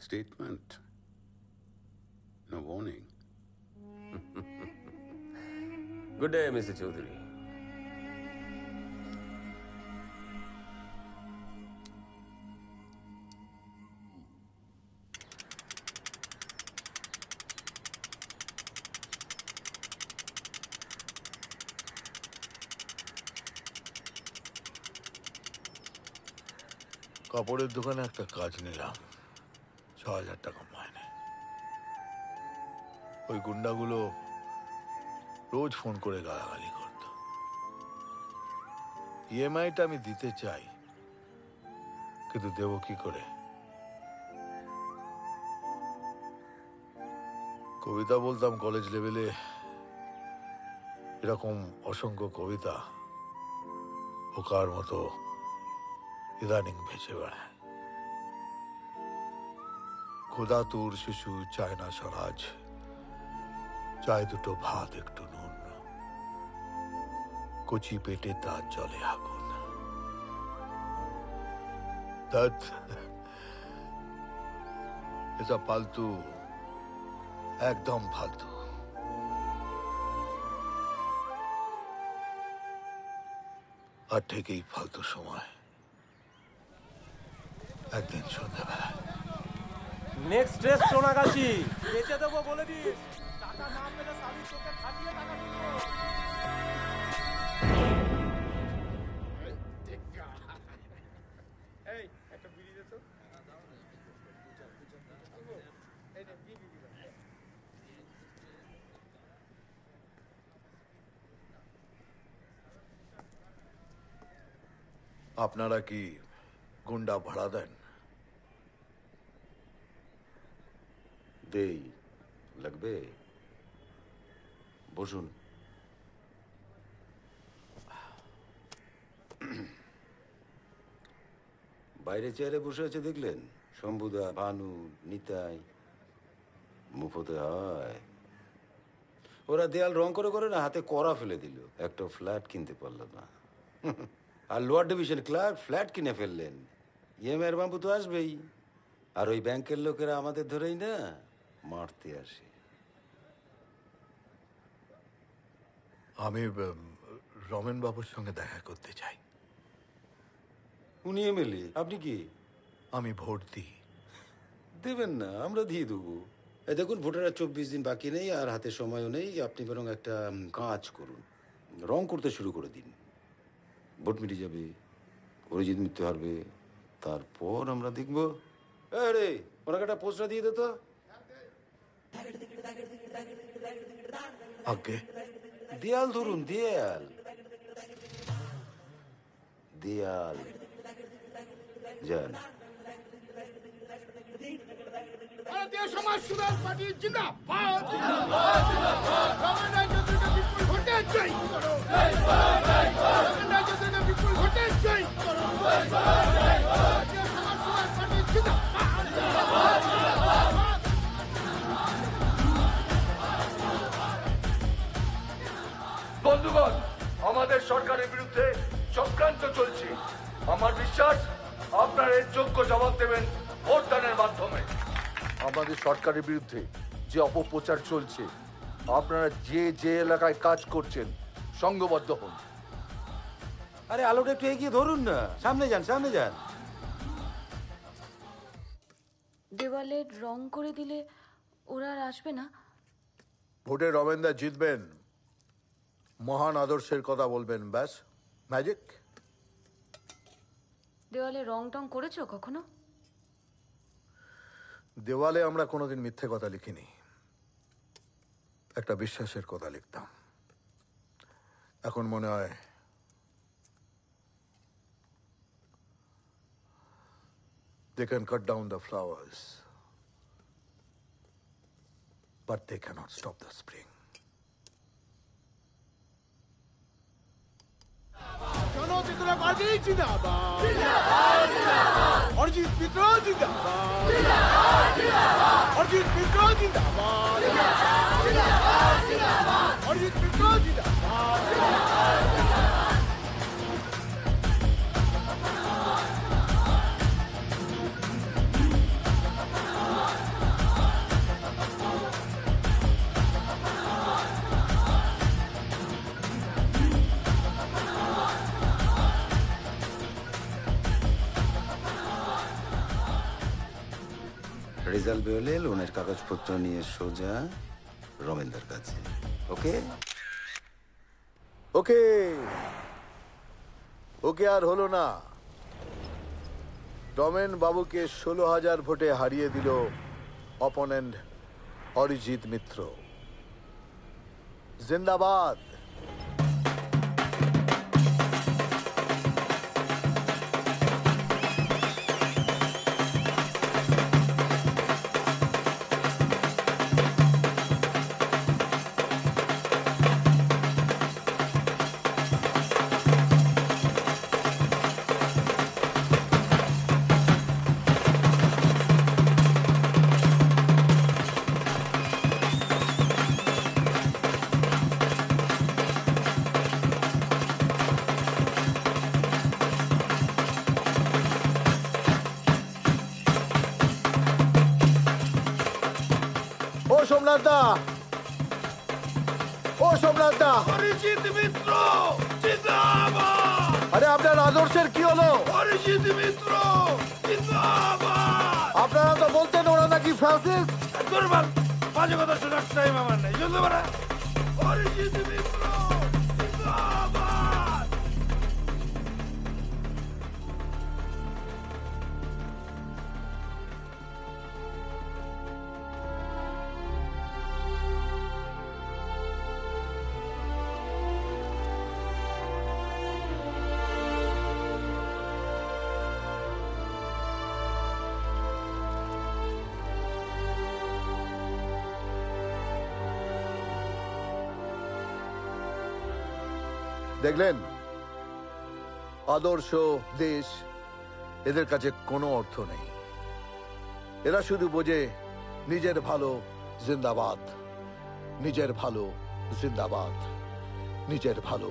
Statement, no warning. Good day mister Chowdhury. কাপড়ের দোকানে একটা কাজ নিলাম, 6,000 টাকা মাইনে। ওই গুন্ডাগুলো রোজ ফোন করে গালাগালি করত। ইএমআইটা আমি দিতে চাই, কিন্তু দেবো কি করে? কবিতা বলতাম কলেজ লেভেলে, এরকম অসংখ্য কবিতা ওকার মতো ইদানিং ভেসে বেড়ায়। খোদা তোর শিশু চায় না স্বরাজ, চায় দুটো ভাত একটু নুন, কচি পেটে তার জলে আগুন। এটা ফালতু, একদম ফালতু। আর ঠিক এই ফালতু সময় একদিন সন্ধ্যাবেলায় নেক্সট ড্রেস সোনাগাছি বেচে দেবো বলে দিস। টাকা না পেলে স্বামী তোকে খাটিয়ে টাকা দিবো। এই একটা বিড়ি দে তো। আপনারা কি গুন্ডা ভাড়া দেন? দেই। লাগবে? বসুন। বাইরে চেয়ারে বসে আছে দেখলেন? শম্ভুদা, ভানু, নিতাই। মুফতে হয়। ওরা দেয়াল রং করে করে না হাতে কড়া ফেলে দিল, একটা ফ্ল্যাট কিনতে পারল না। আর লোয়ার ডিভিশন ক্লার্ক ফ্ল্যাট কিনে ফেললেন। ইএমআইয়ের বাবু তো আসবেই। আর ওই ব্যাংকের লোকেরা আমাদের ধরেই না মারতে আসে। আমি রমেন বাবুর সঙ্গে দেখা করতে চাই। উনি এমএলএ, আপনি কি? আমি ভোট দিই। দেবেন না, আমরা দিয়ে দেবো। এই দেখুন, ভোটের 24 দিন বাকি নেই, আর হাতে সময়ও নেই। আপনি বরং একটা কাজ করুন, রং করতে শুরু করে দিন। ভোট মিটে যাবে, অরিজিৎ মিথ্যে হারবে, তারপর আমরা দেখব। আরে ওনাকে একটা পোস্টার দিয়ে দে তো। আগে দেয়াল ধরুন, দেয়াল দেয়াল। যান। ভারতীয় সমাজ সুধার পার্টি জিন্দাবাদ, জিন্দাবাদ। রমেন রায়চৌধুরীকে বিপুল ভোটে জয় করো। রমেন রায়চৌধুরীকে বিপুল ভোটে জয় করো। ভারতীয় সমাজ সুধার পার্টি জিন্দাবাদ, জিন্দাবাদ, জিন্দাবাদ। বন্ধুগণ, আমাদের সরকারের বিরুদ্ধে চক্রান্ত চলছে। আমার বিশ্বাস আপনারা এর যোগ্য জবাব দেবেন ভোটদানের মাধ্যমে। আমাদের সরকারের বিরুদ্ধে যে অপপ্রচার চলছে, আপনারা যে যে এলাকায় কাজ করছেন সংঘবদ্ধ হন। আরে আলোটা একটু এগিয়ে ধরুন না, সামনে যান, সামনে যান। দেওয়ালে রং করে দিলে ওরা আর আসবে না? ভোটে রমেনদা জিতবেন, মহান আদর্শের কথা বলবেন, ব্যাস। ম্যাজিক। দেওয়ালে রং টং করেছো কখনো? দেওয়ালে আমরা কোনোদিন মিথ্যে কথা লিখিনি, একটা বিশ্বাসের কথা লিখতাম। এখন মনে হয় they can cut down the flowers, but they cannot stop the spring. Janachetana party জিন্দাবাদ, জিন্দাবাদ, জিন্দাবাদ। অরিজিৎ মিত্র জিন্দাবাদ, জিন্দাবাদ, জিন্দাবাদ। অরিজিৎ মিত্র জিন্দাবাদ, জিন্দাবাদ, জিন্দাবাদ। অরিজিৎ মিত্র জিন্দাবাদ, জিন্দাবাদ, জিন্দাবাদ। রেজাল্ট বেরোলে লোনের কাগজপত্র নিয়ে সোজা রমেনদার কাছে। ওকে ওকে ওকে আর হলো না। রমেন বাবুকে 16,000 ভোটে হারিয়ে দিল অপোনেন্ট অরিজিৎ মিত্র। জিন্দাবাদ। সোমনাথ দা, ও সোমনাথ দা, অরিজিৎ মিত্র জিন্দাবাদ। আরে আপনার আদর্শের কি হলো? অরিজিৎ মিত্র জিন্দাবাদ। আপনারা তো বলতেন ওরা নাকি ফ্যাসিস্ট। দুর্বল বাজে কথা শোনার টাইম আমার নেই, বুঝতে পারা? অরিজিৎ মিত্র জিন্দাবাদ। দেখলেন, আদর্শ, দেশ, এদের কাছে কোনো অর্থ নেই। এরা শুধু বোঝে নিজের ভালো জিন্দাবাদ, নিজের ভালো জিন্দাবাদ, নিজের ভালো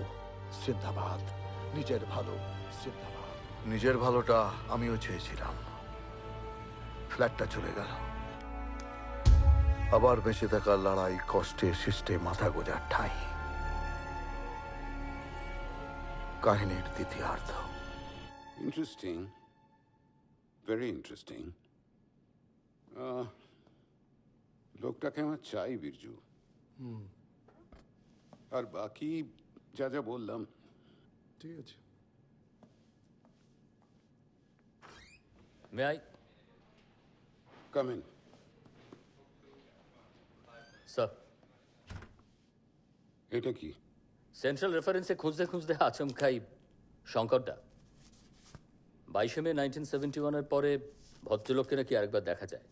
জিন্দাবাদ, নিজের ভালো জিন্দাবাদ। নিজের ভালোটা আমিও চেয়েছিলাম, ফ্ল্যাটটা চলে গেল। আবার বেঁচে থাকার লড়াই, কষ্টে সৃষ্টে মাথা গোজার ঠাঁই। কাহিনীর দ্বিতীয়ার্ধ। Interesting, very interesting. লোকটাকে আমার চাই বিরজু। আর বাকি যা যা বললাম ঠিক আছে। May I come in sir. এটা কি? সেন্ট্রাল রেফারেন্সে খুঁজতে খুঁজতে আচমকাই শঙ্করদা 22 মে 1971-এর পরে ভদ্রলোককে নাকি আরেকবার দেখা যায়।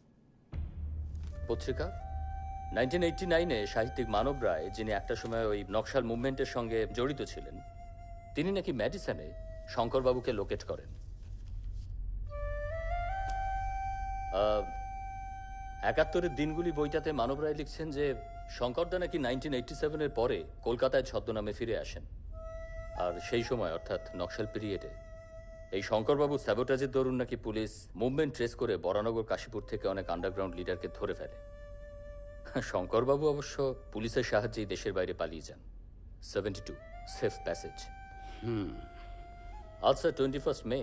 পত্রিকা 1989-এ সাহিত্যিক মানব রায়, যিনি একটা সময় ওই নকশাল মুভমেন্টের সঙ্গে জড়িত ছিলেন, তিনি নাকি ম্যাডিসনে শঙ্করবাবুকে লোকেট করেন। 71-এর দিনগুলি বইটাতে মানব রায় লিখছেন যে শঙ্করদা নাকি 1987-এর পরে কলকাতায় ছদ্মনামে ফিরে আসেন। আর সেই সময় অর্থাৎ নকশাল পিরিয়ডে এই শঙ্করবাবু স্যাবোটাজের দরুন নাকি পুলিশ মুভমেন্ট ট্রেস করে বরানগর কাশীপুর থেকে অনেক আন্ডারগ্রাউন্ড লিডারকে ধরে ফেলে। শঙ্করবাবু অবশ্য পুলিশের সাহায্যেই দেশের বাইরে পালিয়ে যান। 72 সেফ প্যাসেজ। আজ sir 21 May,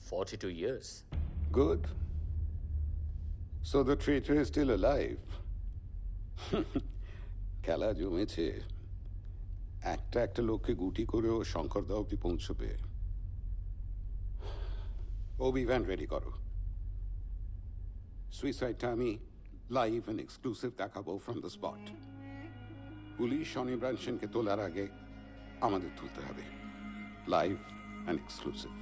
42 years. Good. So the traitor is still alive. খেলা জমেছে। একটা একটা লোককে গুটি করেও শঙ্করদা অব্দি পৌঁছবে। ওবি ভ্যান রেডি করো। সুইসাইডটা আমি লাইভ অ্যান্ড এক্সক্লুসিভ দেখাবো from the spot. Police Anirban সেনকে তোলার আগে আমাদের তুলতে হবে। Live and exclusive.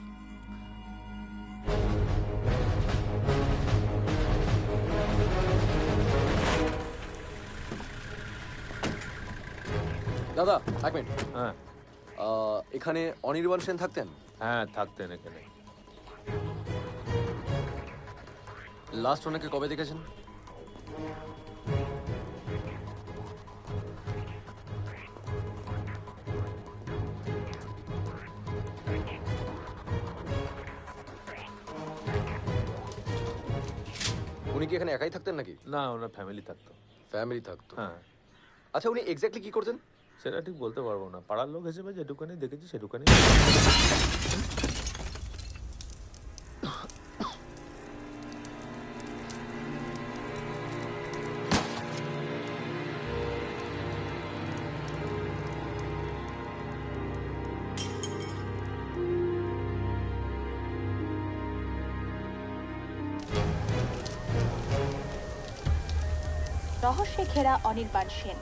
দাদা এক মিনিট। হ্যাঁ, এখানে অনির্বাণ সেন থাকতেন? হ্যাঁ থাকতেন এখানে। লাস্ট ওনাকে কবে দেখেছেন? উনি কি এখানে একাই থাকতেন নাকি? না, ওনার ফ্যামিলি থাকতো। ফ্যামিলি থাকতো? হ্যাঁ। আচ্ছা, উনি এক্স্যাক্টলি কি করতেন? সেটা ঠিক বলতে পারবো না, পাড়ার লোক হিসেবে যেটুকানি দেখেছি সেটুকানি। রহস্যে ঘেরা অনির্বাণ সেন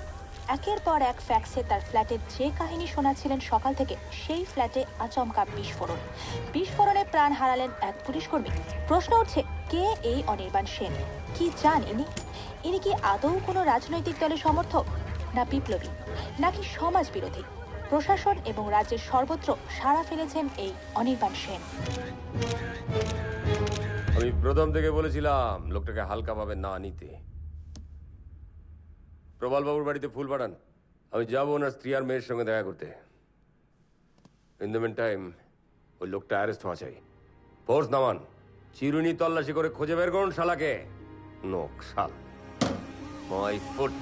একের পর এক ফ্যাক্সে তার ফ্ল্যাটের যে কাহিনী শোনাচ্ছিলেন সকাল থেকে, সেই ফ্ল্যাটে আচমকা বিস্ফোরণ। বিস্ফোরণে প্রাণ হারালেন এক পুলিশকর্মী। প্রশ্ন উঠছে, কে এই অনির্বাণ সেন? কি চান ইনি? ইনি কি আদৌ কোনো রাজনৈতিক দলের সমর্থক, না বিপ্লবী, নাকি সমাজ বিরোধী? প্রশাসন এবং রাজ্যের সর্বত্র সাড়া ফেলেছেন এই অনির্বাণ সেন। আমি প্রথম থেকে বলেছিলাম লোকটাকে হালকাভাবে না নিতে। প্রবাল বাবুর বাড়িতে ফুল পাঠান, আমি যাবো ওনার স্ত্রী আর মেয়ের সঙ্গে দেখা করতে। ইন দ্য মিন টাইম ওই লোকটা অ্যারেস্ট হওয়া চাই। ফোর্স নামান, চিরুনি তল্লাশি করে খুঁজে বের করুন শালাকে। নকশাল। My foot.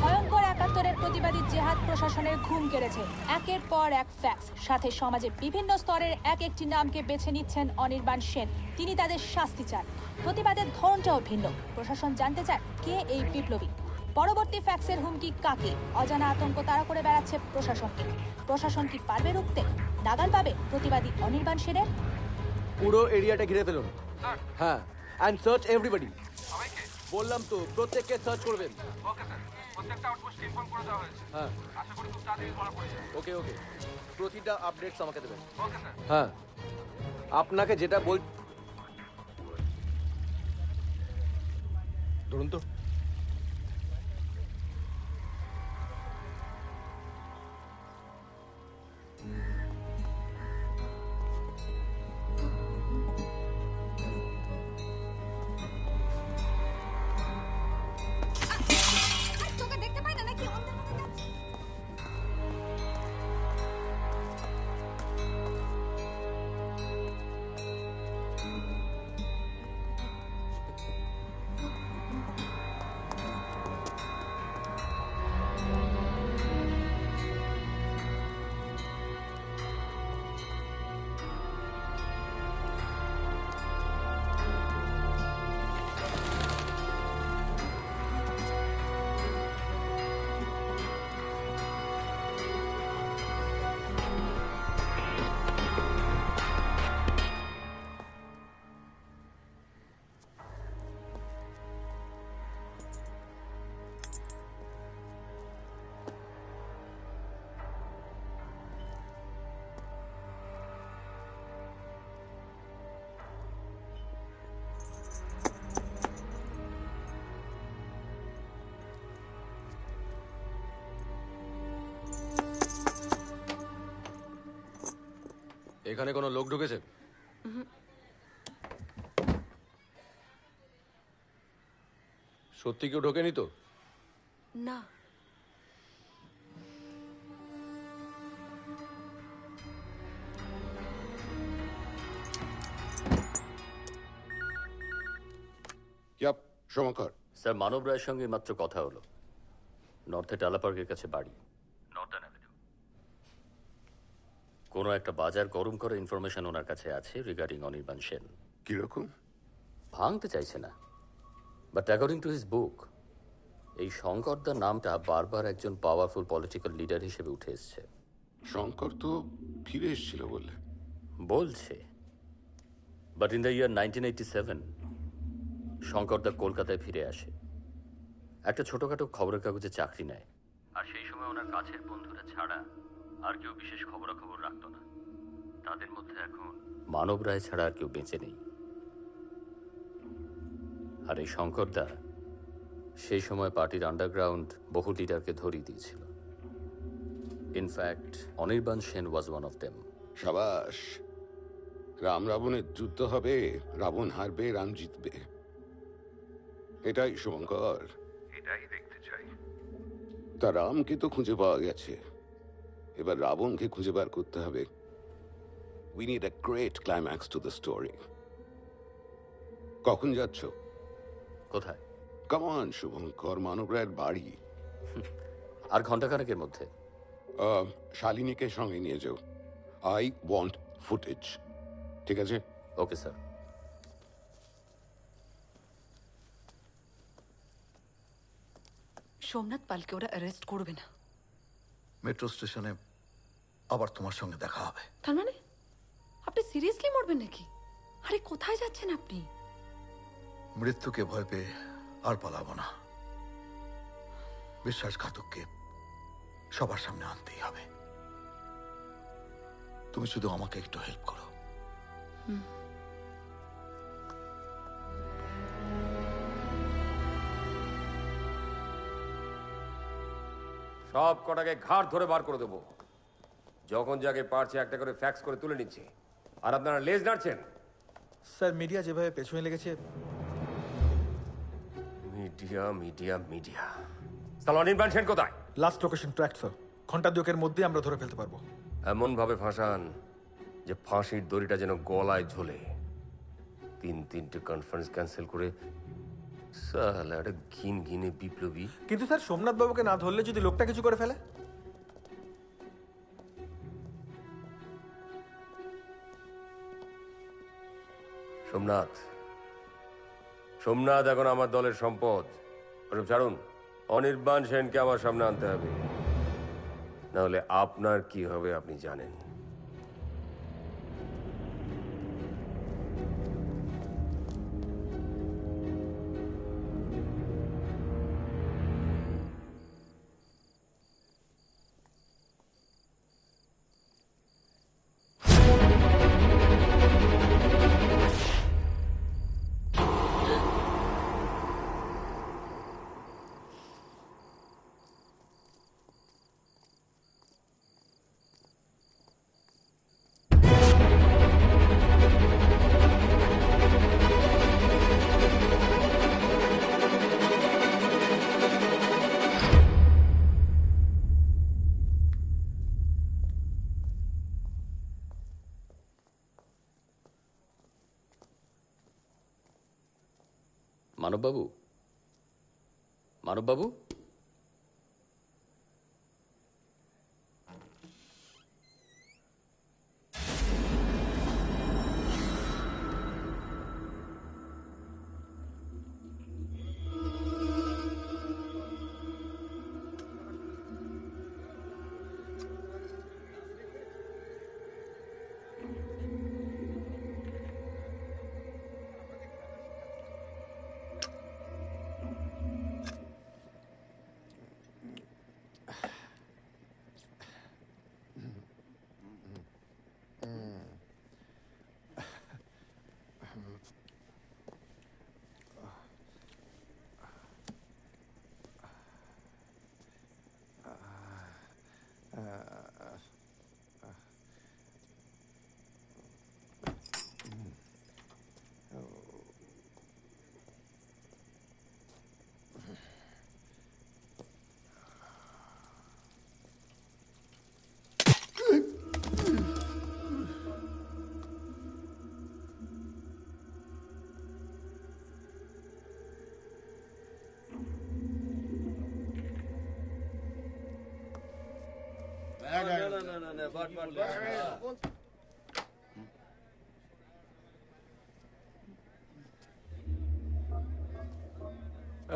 ভয়ঙ্কর ৭১-এর প্রতিবাদী জেহাদ প্রশাসনের ঘুম কেড়েছে। একের পর এক ফ্যাক্স, সাথে সমাজের বিভিন্ন স্তরের এক একটি নামকে বেছে নিচ্ছেন অনির্বাণ সেন। তিনি তাদের শাস্তি চান। প্রতিবাদের ধরনটাও ভিন্ন। প্রশাসন জানতে চায় কে এই বিপ্লবী। পরবর্তী ফ্যাক্সের হুমকি কাকে? অজানা আতঙ্ক তাড়া করে বেড়াচ্ছে প্রশাসনকে। প্রশাসন কি পারবে রুখতে? নাগাল পাবে প্রতিবাদী অনির্বাণ সেনের? পুরো এরিয়াটা ঘিরে ফেলুন। হ্যাঁ, অ্যান্ড সার্চ এভরিবডি। বললাম তো, প্রত্যেককে সার্চ করবেন। ওকে স্যার, প্রত্যেকটা আউটপোস্ট ইনফর্ম করে দেওয়া হয়েছে। হ্যাঁ, আশা করি খুব তাড়াতাড়ি ধরা পড়ে যাবে। ওকে ওকে, প্রতিটা আপডেটস আমাকে দেবেন। Okay sir. হ্যাঁ, আপনাকে যেটা ধরুন তো। তোকে দেখতে পাই না নাকি? অন্ধের মতো যাচ্ছিস। এখানে কোনো লোক ঢুকেছে? সত্যি কেউ ঢোকেনি তো? না। শুভঙ্কর। স্যার, মানব রায়ের সঙ্গে মাত্র কথা হলো। নর্থে টালা পার্কের কাছে বাড়ি, নর্দার্ন অ্যাভিনিউ। কোনো একটা বাজার গরম করার ইনফরমেশন ওনার কাছে আছে রিগার্ডিং অনির্বাণ সেন। কিরকম? ভাঙতে চাইছে না, but according to his book এই শঙ্করদার নামটা বারবার একজন পাওয়ারফুল পলিটিক্যাল লিডার হিসেবে উঠে এসছে। শঙ্কর তো ফিরে এসেছিল বলে বলছে, বাট ইন দ্য ইয়ার 1987 শঙ্করদা কলকাতায় ফিরে আসে। একটা ছোটখাটো খবরের কাগজে চাকরি নেয়, আর সেই সময় ওনার কাছের বন্ধুরা ছাড়া আর কেউ বিশেষ খবরাখবর রাখত না। তাদের মধ্যে এখন মানব রায় ছাড়া আর কেউ বেঁচে নেই। আর এই শঙ্করদা সেই সময় পার্টির আন্ডারগ্রাউন্ড বহু লিডারকে ধরিয়ে দিয়েছিল। In fact Anirban Sen was one of them. সাবাস। রাম রাবণের যুদ্ধ হবে, রাবণ হারবে, রাম জিতবে। এটাই শুভঙ্কর, এটাই দেখতে চাই। তা রামকে তো খুঁজে পাওয়া গেছে, এবার রাবণকে খুঁজে বার করতে হবে। We need a great climax to the story. কখন যাচ্ছ? কোথায়? কাম অন শুভঙ্কর, মানব রায়ের বাড়ি। আর ঘন্টাখানেকের মধ্যে। শালিনীকে সঙ্গে নিয়ে যাও। I want footage. ঠিক আছে? Okay sir. সোমনাথ পালকে ওরা অ্যারেস্ট করবে না। মেট্রো স্টেশনে আবার তোমার সঙ্গে দেখা হবে। তার মানে আপনি সিরিয়াসলি মরবেন নাকি? আরে কোথায় যাচ্ছেন আপনি? মৃত্যুকে ভয় পেয়ে আর পালাবো না। বিশ্বাসঘাতককে সবার সামনে আনতেই হবে। তুমি শুধু আমাকে একটু হেল্প করো। সব কটাকে ঘাড় ধরে বার করে দেবো। যখন যাকে পারছে একটা করে ফ্যাক্স করে তুলে নিচ্ছে, আর আপনারা লেজ নাড়ছেন। স্যার, মিডিয়া যেভাবে পেছনে লেগেছে। Media media media. Anirban Sen কোথায়? Last location track sir. ঘন্টা দুয়েকের মধ্যে আমরা ধরে ফেলতে পারবো। এমন ভাবে ফাঁসান যে ফাঁসির দড়িটা যেন গলায় ঝোলে। তিনটে কনফারেন্স ক্যান্সেল করে সালা একটা ঘিন ঘিনে বিপ্লবী। কিন্তু স্যার সোমনাথ বাবুকে না ধরলে যদি লোকটা কিছু করে ফেলে? সোমনাথ সোমনাথ এখন আমার দলের সম্পদ। ওসব ছাড়ুন, অনির্বাণ সেনকে আমার সামনে আনতে হবে, নাহলে আপনার কি হবে আপনি জানেন। মানববাবু, মানববাবু,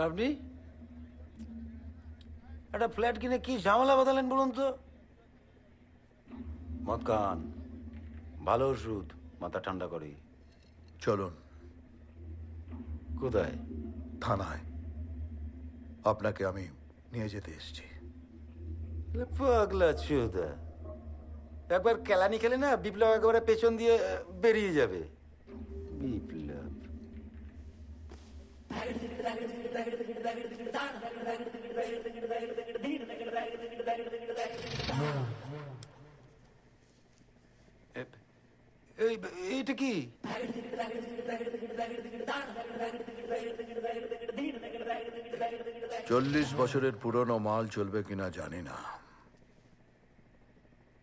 আপনি একটা ফ্ল্যাট কিনে কি ঝামেলা বাঁধালেন বলুন তো? মদ খান, ভালো ওষুধ, মাথা ঠান্ডা করে। চলুন। কোথায়? থানায়। আপনাকে আমি নিয়ে যেতে এসেছি। পাগলা চোদা, একবার কেলানি খেলে না বিপ্লব একেবারে পেছন দিয়ে বেরিয়ে যাবে। বিপ্লব এইটা কি? 40 বছরের পুরনো মাল চলবে কিনা জানি না,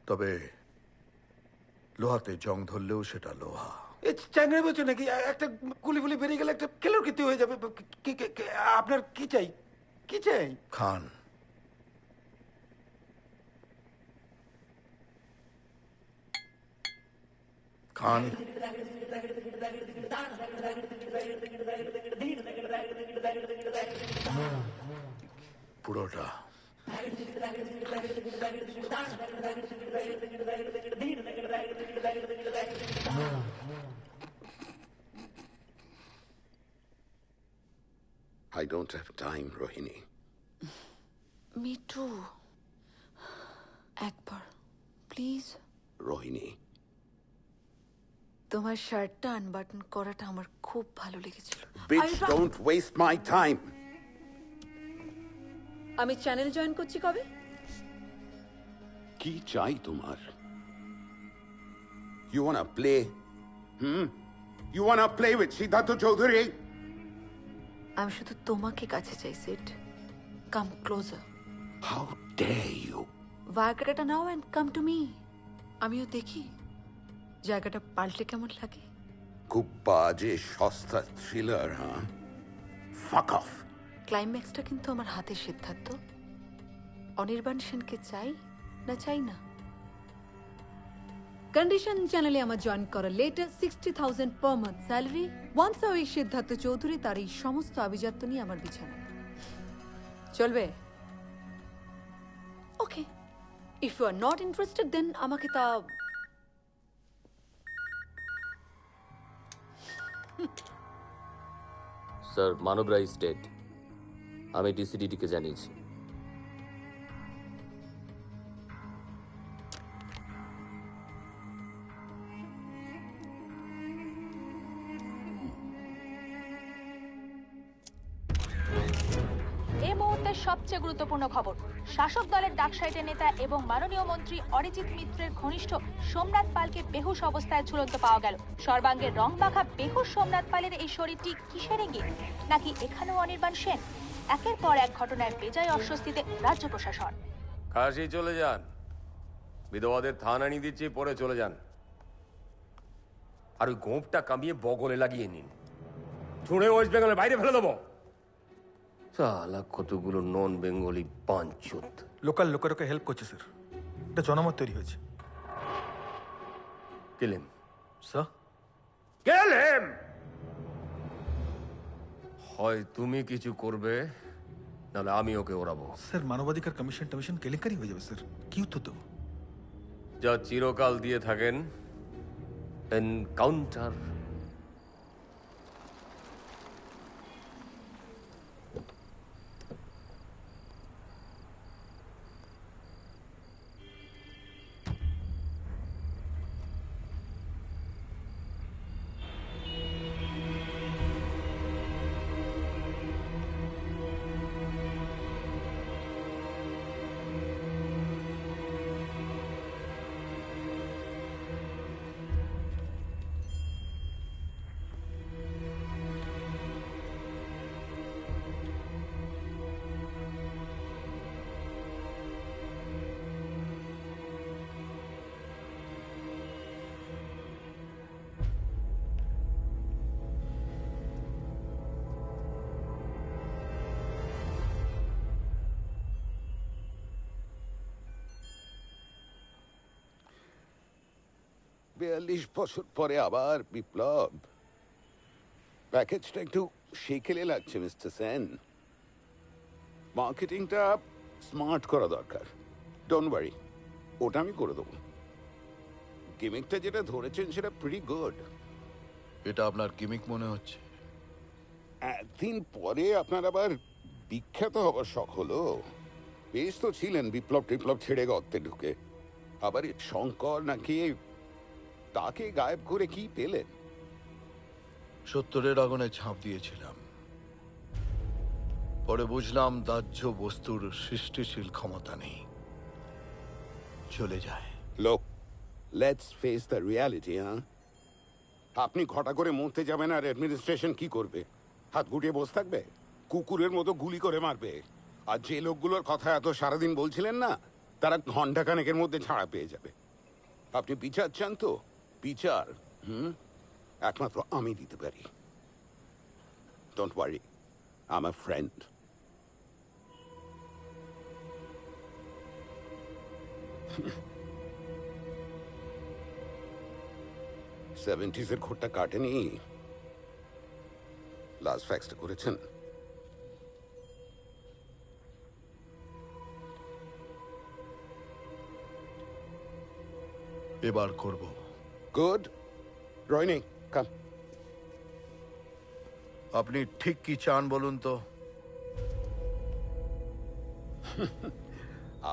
তবে লোহাতে জং ধরলেও সেটা লোহা। চাংড়ে বলছো নাকি? একটা গুলি ফুলি বেরিয়ে গেলে একটা কেলোর কীর্তি হয়ে যাবে। আপনার কি চাই? কি চাই? খান। খান। পুরোটা। I don't have time, Rohini. Me too. একবার প্লিজ। Rohini. তোমার শার্টটা আনবাটন করাটা আমার খুব ভালো লেগেছিল। Bitch, don't waste my time. আমি চ্যানেল জয়েন করছি কবে? কি চাই তোমার? You wanna play? You wanna play with Siddharth Chaudhary? আমি শুধু তোমাকে কাছে চাই sit. Come closer. How dare you? ভাগ্যটা now and come to me. আমিও দেখি জায়গাটা পাল্টে কেমন লাগে। খুব বাজে সস্তা থ্রিলার, হ্যাঁ? ফাক অফ। ক্লাইম্যাক্সটা কিন্তু আমার হাতে, সিদ্ধার্থ। অনির্বাণ সেনকে চাই না চাই না। কন্ডিশন চ্যানেলে আমার জয়েন করা latest 60,000 per month salary, once a week Siddhartha Chowdhury তার এই সমস্ত আভিজাত্য নিয়ে আমার বিছানায় চলবে। Okay, if you are not interested then আমাকে তা স্যার, মানব রায় স্টেট। আমি ডিসিডিটিকে জানিয়েছি। এই মুহূর্তের সবচেয়ে গুরুত্বপূর্ণ খবর, শাসক দলের ডাকসাইটের নেতা এবং মাননীয় মন্ত্রী অরিজিৎ মিত্রের ঘনিষ্ঠ সোমনাথ পালকে বেহুশ অবস্থায় ঝুলন্ত পাওয়া গেল। সর্বাঙ্গে রং মাখা বেহুশ সোমনাথ পালের এই শরীরটি কিসের ইঙ্গিত? নাকি এখানেও অনির্বাণ সেন? একের পর এক ঘটনায় বেজায় অস্বস্তিতে রাজ্য প্রশাসন। কাশি চলে যান, বিধবাদের থানা নিয়ে দিচ্ছি, পরে চলে যান। আর ওই গোঁপটা কামিয়ে বগলে লাগিয়ে নিন, ছুঁড়ে ওয়েস্ট বেঙ্গলের বাইরে ফেলে দেবো। সালা কতগুলো নন বেঙ্গলি পাঁচুত। লোকাল লোকেরকে হেল্প করছে স্যার, এটা জনমত তৈরি হয়েছে। কিলেম স্যার, কিলেম। হয় তুমি কিছু করবে, নাহলে আমি ওকে ওড়াবো। স্যার মানবাধিকার কমিশন কেলেঙ্কারি হয়ে যাবে স্যার, কি উত্তর দেবো? যা চিরকাল দিয়ে থাকেন, এনকাউন্টার। বিয়াল্লিশ বছর পরে আবার বিপ্লব। প্যাকেজটা একটু সেকেলে লাগছে মিস্টার সেন। মার্কেটিংটা স্মার্ট করা দরকার। ডোন্ট ওয়ারি, ওটা আমি করে দেবো। গিমিকটা যেটা ধরেছেন সেটা প্রিটি গুড। এটা আপনার গিমিক মনে হচ্ছে? একদিন পরে আপনার আবার বিখ্যাত হবার শখ হলো। বেশ তো ছিলেন বিপ্লব ছেড়ে গর্তে ঢুকে। আবার শঙ্কর নাকি তাকে গায়েব করে কি পেলেন? সত্তরের আগুনে ঝাঁপ দিয়েছিলাম, পরে বুঝলাম দাহ্য বস্তুর সৃষ্টিশীল ক্ষমতা নেই, চলে যায়। লোক, লেটস ফেস দ্য রিয়ালিটি। আপনি ঘটা করে মরতে যাবেন আর অ্যাডমিনিস্ট্রেশন কি করবে? হাত গুটিয়ে বসে থাকবে? কুকুরের মতো গুলি করে মারবে। আর যে লোকগুলোর কথা এত সারাদিন বলছিলেন না, তারা ঘন্টাখানেকের মধ্যে ছাড়া পেয়ে যাবে। আপনি বিচার চান তো? বিচার একমাত্র আমি দিতে পারি। Don't worry, I am a friend. সেভেন্টিজের ঘোরটা কাটেনি। লাস্ট ফ্যাক্সটা করেছেন? এবার করব। গুড। রয়নি, কাম। আপনি ঠিক কি চান বলুন তো?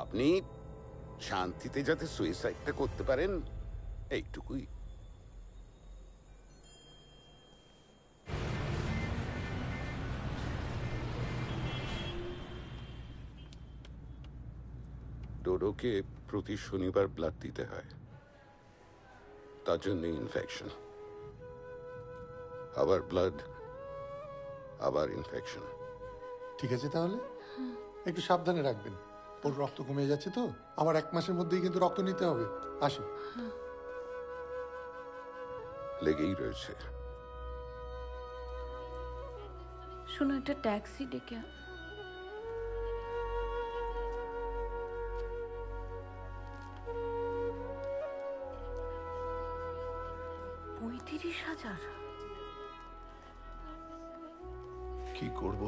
আপনি শান্তিতে যাতে সুইসাইডটা করতে পারেন, এইটুকুই। ডোডোকে প্রতি শনিবার ব্লাড দিতে হয়, তার জন্য ইনফেকশন। আবার ব্লাড, আবার ইনফেকশন। ঠিক আছে, তাহলে একটু সাবধানে রাখবেন। ওর রক্ত কমে যাচ্ছে তো, আবার 1 মাসের মধ্যেই কিন্তু রক্ত নিতে হবে। আসি। লেগেই রয়েছে। শোনো, একটা ট্যাক্সি ডেকে 35,000। কি করব?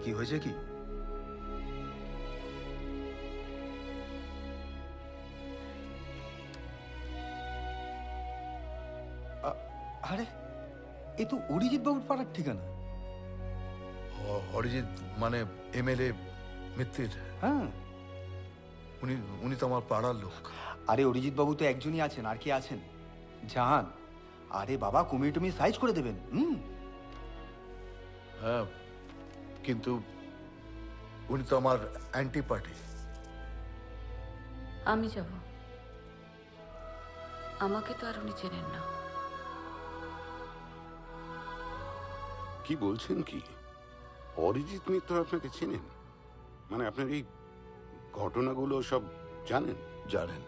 কি হয়েছে কি? আরে এ তো অরিজিৎ বাবুর পাড়ার ঠিকানা। অরিজিৎ মানে এমএলএ মিত্তির? হ্যাঁ, উনি তো আমার পাড়ার লোক। আরে অরিজিৎ বাবু তো একজনই আছেন, আর কি আছেন? জাহান। আরে বাবা, কমিয়ে টমিয়ে সাইজ করে দেবেন। হ্যাঁ, কিন্তু উনি তো আমার অ্যান্টি পার্টি। আমি যাব। আমাকে তো আর উনি চেনেন না। কি বলছেন কি? অরিজিৎ মিত্র আপনাকে চেনেন? মানে আপনার এই ঘটনাগুলো সব জানেন? জানেন,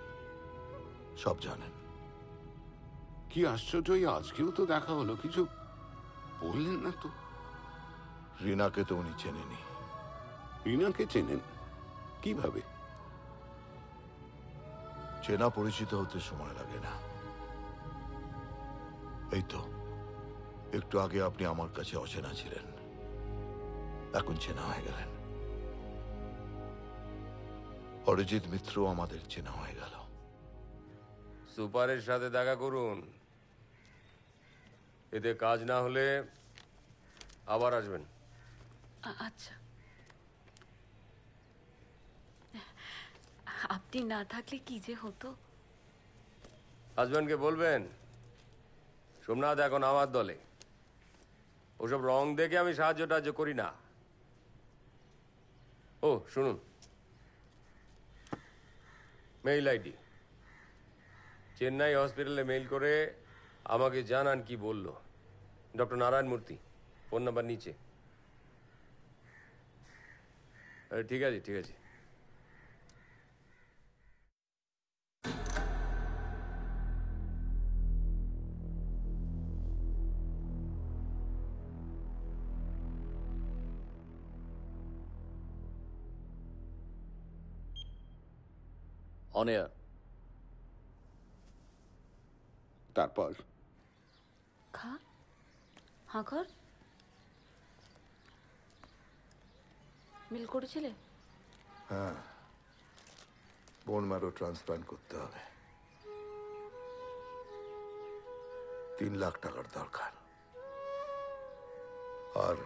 সব জানেন। কি আশ্চর্য, আজকেও তো দেখা হলো, কিছু বললেন না তো? রিনাকে তো উনি চেনেনি। রিনাকে চেনেন কিভাবে? চেনা পরিচিত হতে সময় লাগে না। এই তো একটু আগে আপনি আমার কাছে অচেনা ছিলেন, এখন চেনা হয়ে গেলেন। অরিজিৎ মিত্র আমাদের চেনা হয়ে গেল। সুপারের সাথে দেখা করুন, এতে কাজ না হলে আবার আসবেন। আচ্ছা, আপনি না থাকলে কি যে হতো। হাজব্যান্ডকে বলবেন সোমনাথ এখন আমার দলে, ওসব রং দেখে আমি সাহায্য টাহায্য করি না। ও শুনুন, মেইল আইডি চেন্নাই হসপিটালে মেইল করে আমাকে জানান কি বলল ডক্টর নারায়ণ মূর্তি। ফোন নাম্বার নিচে। ঠিক আছে, ঠিক আছে। On air. তারপর খা, হাঁ কর। মিল করেছিলে? হ্যাঁ, বোন ম্যারো ট্রান্সপ্লান্ট করতে হবে। 3 লাখ টাকার দরকার। আর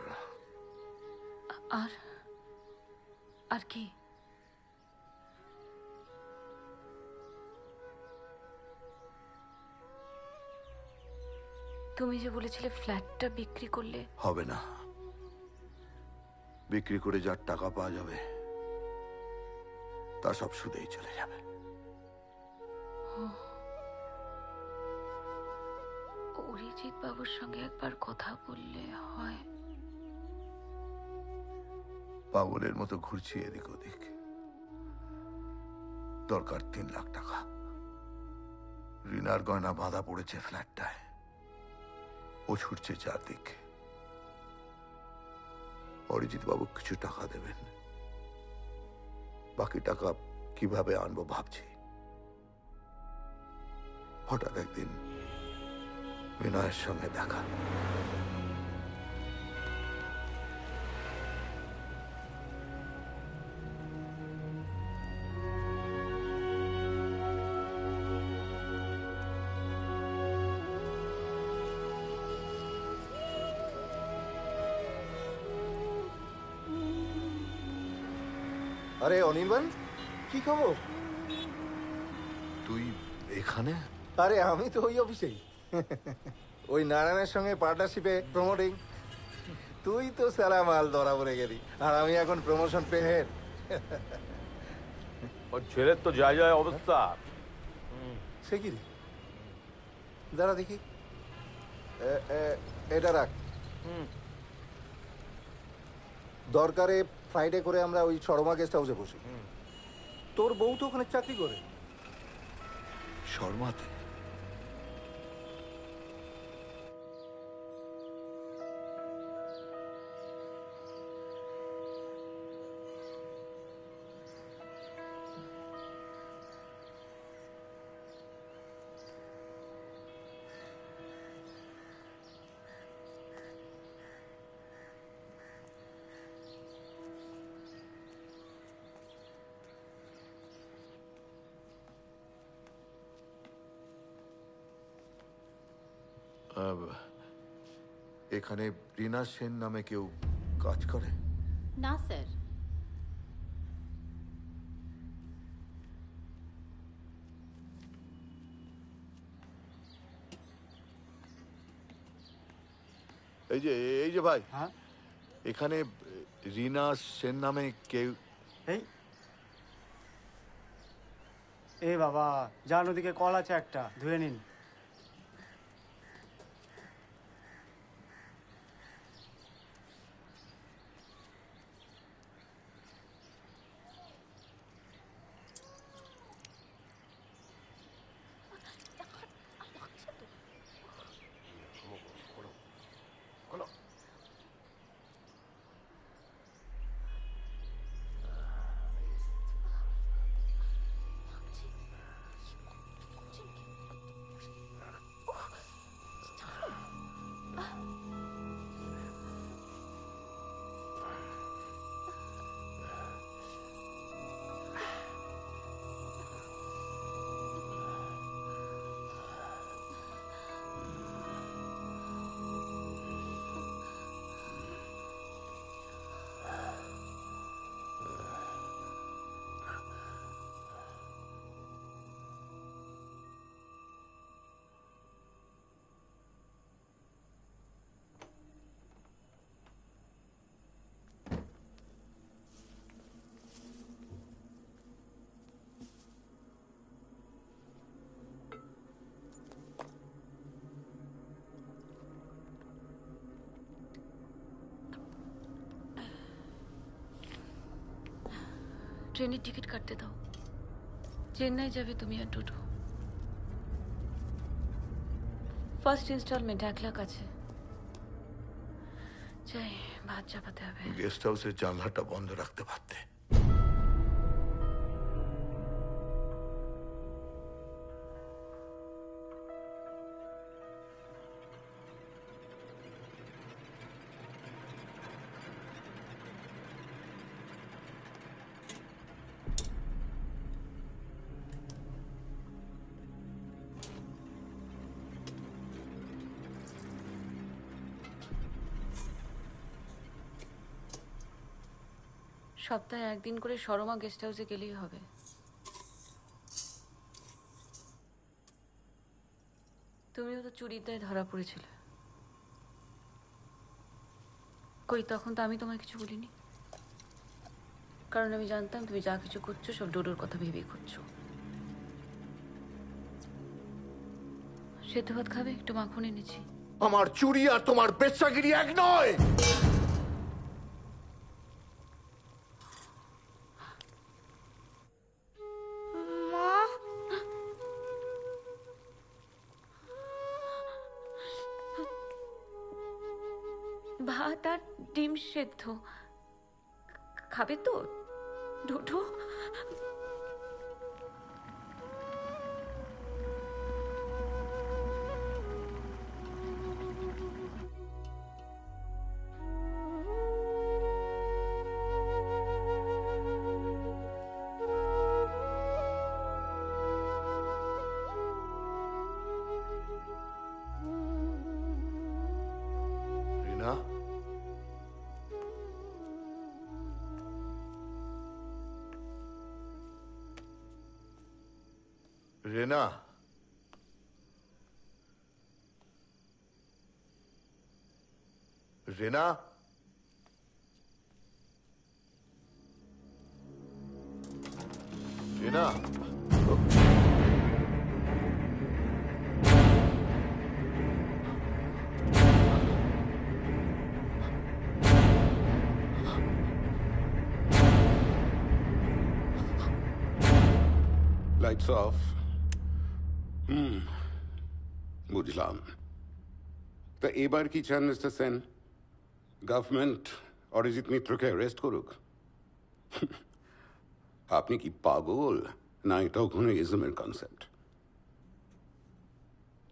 আর আর কি? তুমি যে বলেছিলে ফ্ল্যাটটা বিক্রি করলে। হবে না, বিক্রি করে যার টাকা পাওয়া যাবে তা সব সুদেই চলে যাবে। অরিজিৎ বাবুর সঙ্গে একবার কথা বললে হয়। পাগলের মতো ঘুরছি এদিক ওদিক। দরকার 3 লাখ টাকা। রিনার গয়না বাঁধা পড়েছে ফ্ল্যাটটায়, ও ছুটছে চারদিকে। অরিজিৎ বাবু কিছু টাকা দেবেন, বাকি টাকা কিভাবে আনবো ভাবছি। হঠাৎ একদিন বিনয়ের সঙ্গে দেখা। আরে অনির্বাণ, কি খবর? তুই এখানে? আরে আমি তো ওই অফিসেই, ওই নারায়ণের সঙ্গে পার্টনারশিপে প্রমোটিং। তুই তো সারা মাল ধরা পড়ে গেলি, আর আমি এখন প্রমোশন পে হেড। ওর ছেলের তো যায় যায় অবস্থা। সে কি রে, দাঁড়া দেখি এটা রাখ। দরকারে ফ্রাইডে করে আমরা ওই শর্মা গেস্ট হাউসে বসি। তোর বউ তো ওখানে চাকরি করে। শর্মাতে? এখানে রিনা সেন নামে কেউ কাজ করে? না স্যার। এই যে ভাই, এখানে রিনা সেন নামে কেউ? এই বাবা যান, ওদিকে কল আছে একটা, ধুয়ে নিন। ট্রেনের টিকিট কাটতে দাও। চেন্নাই যাবে তুমি আর টুটু। ফার্স্ট ইনস্টলমেন্ট 1 লাখ আছে। চাই ভাত চাপাতে হবে। গেস্ট হাউসের জানলাটা বন্ধ রাখতে পারতে। সপ্তাহে 1 দিন করে শর্মা গেস্ট হাউসে গেলেই হবে। তুমিও তো চুরির দায়ে ধরা পড়েছিলে। কই তখন তো আমি তোমায় কিছু বলিনি, কারণ আমি জানতাম তুমি যা কিছু করছো সব ডোডোর কথা ভেবেই করছো। সেদ্ধ ভাত খাবে? একটু মাখন এনেছি। আমার চুরি আর তোমার বেচ্চাগিরি এক নয়। ভাত আর ডিম সেদ্ধ খাবে তো ডোডো? রিনা, রেনা, রেনা, রেনা। Lights off. বুঝলাম। তা এবার কি চান মিস্টার সেন? গভর্নমেন্ট অরিজিৎ মিত্রকে অ্যারেস্ট করুক? আপনি কি পাগল, না এটাও কোনো ইজমের কনসেপ্ট?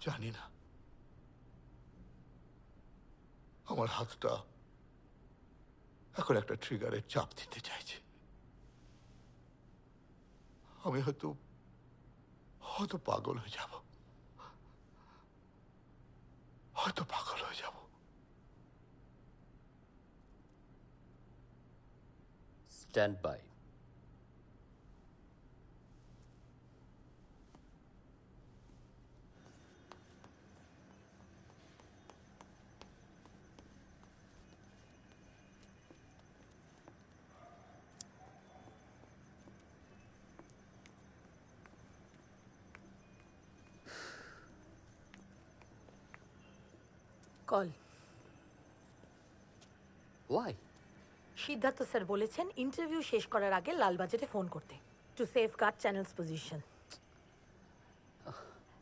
জানি না, আমার হাতটা এখন একটা ট্রিগারের চাপ দিতে চাইছে। আমি হয়তো হয়তো পাগল হয়ে যাব, হয়তো পাগল হয়ে যাব। Stand by. Call. Why? Siddharth sir বলেছেন ইন্টারভিউ শেষ করার আগে লালবাজারে ফোন করতে, to safeguard channels position.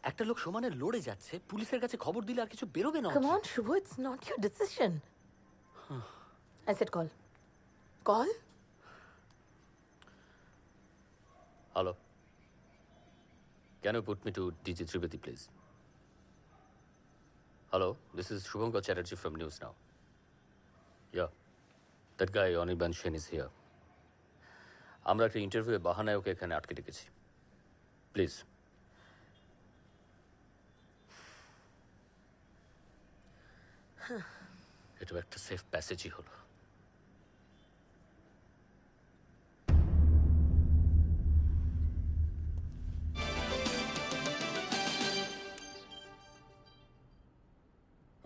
একটা লোক সমানে লড়ে যাচ্ছে, পুলিশের কাছে খবর দিলে আর কিছু বেরোবে না। Come on Shubho, it's not your decision. I said call. Call. Hello, can you put me to DG Trivedi please? Hello, this is Shubhankar Chatterjee from News Now. Yeah, that guy Anirban Sen is here. আমরা একটা interview বাহানায় ওকে এখানে আটকে রেখেছি। Please. এটা একটা safe প্যাসেজই হলো।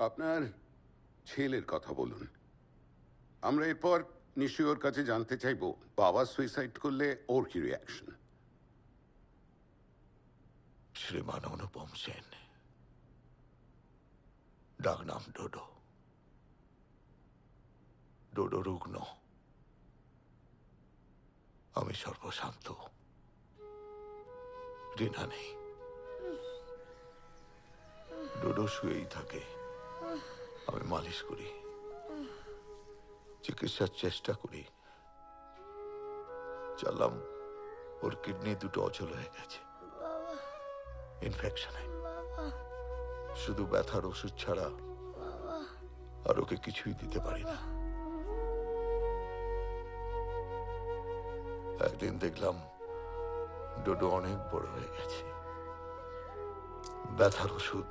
আপনার ছেলের কথা বলুন। আমরা এরপর নিশ্চয়ই ওর কাছে জানতে চাইব বাবা সুইসাইড করলে ওর কি রিয়াকশন। শ্রীমান অনুপম সেন, ডাক নাম ডোডো। ডোডো রুগ্ন, আমি সর্বশান্ত, ঋণা নেই। ডোডো শুয়েই থাকে, আমি মালিশ করি, চিকিৎসার চেষ্টা করি। জানলাম ওর কিডনি দুটো অচল হয়ে গেছে ইনফেকশনে। শুধু ব্যথার ওষুধ ছাড়া আর ওকে কিছুই দিতে পারি না। একদিন দেখলাম ডোডো অনেক বড় হয়ে গেছে, ব্যথার ওষুধ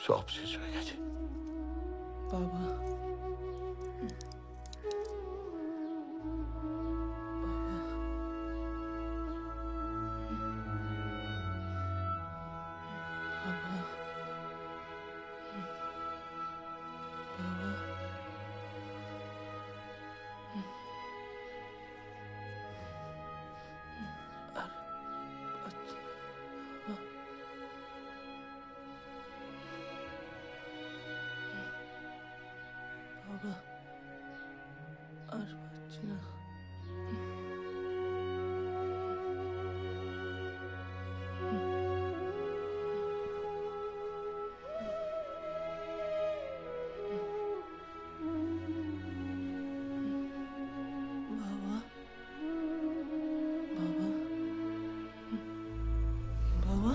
সব শেষ হয়ে গেছে। বাবা, বাবা আর পাচ্ছি না। বাবা, বাবা, বাবা।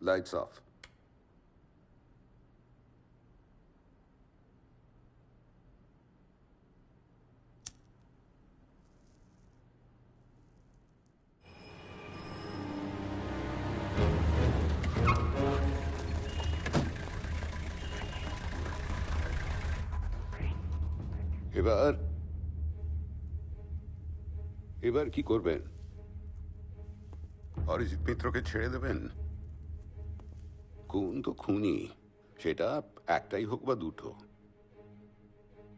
Lights off. এবার এবার কি করবেন? অরিজিৎ মিত্রকে ছেড়ে দেবেন? খুন তো খুনি, সেটা একটাই হোক বা দুটো।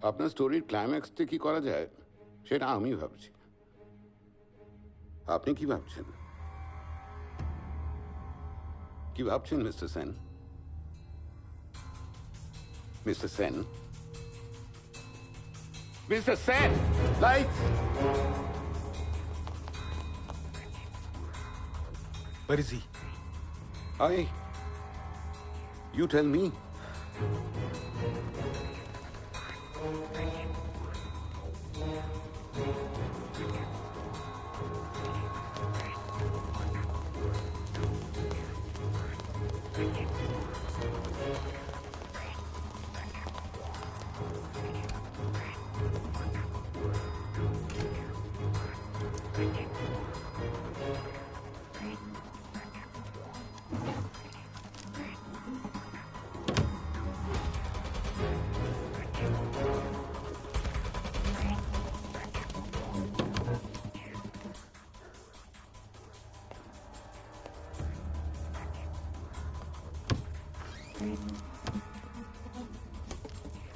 আপনার স্টোরির ক্লাইম্যাক্সতে কি করা যায় সেটা আমি ভাবছি। আপনি কি ভাবছেন? কি ভাবছেন mister Sen? Mister Sen, mister Sen, lights. Where is he? You tell me.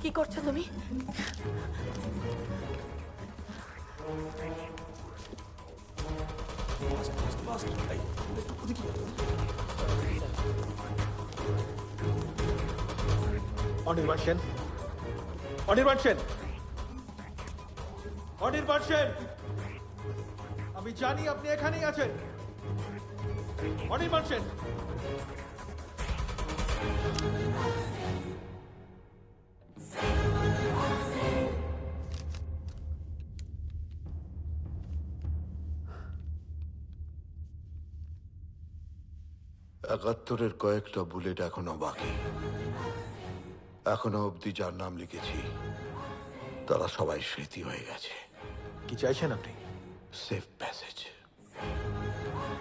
কি করছো তুমি? অনির্বাণ সেন, অনির্বাণ সেন, অনির্বাণ সেন, আমি জানি আপনি এখানেই আছেন। অনির্বাণ সেন, একাত্তরের কয়েকটা বুলেট এখনো বাকি। এখনো অবধি যার নাম লিখেছি তারা সবাই স্মৃতি হয়ে গেছে। কি চাইছেন আপনি? সেফ প্যাসেজ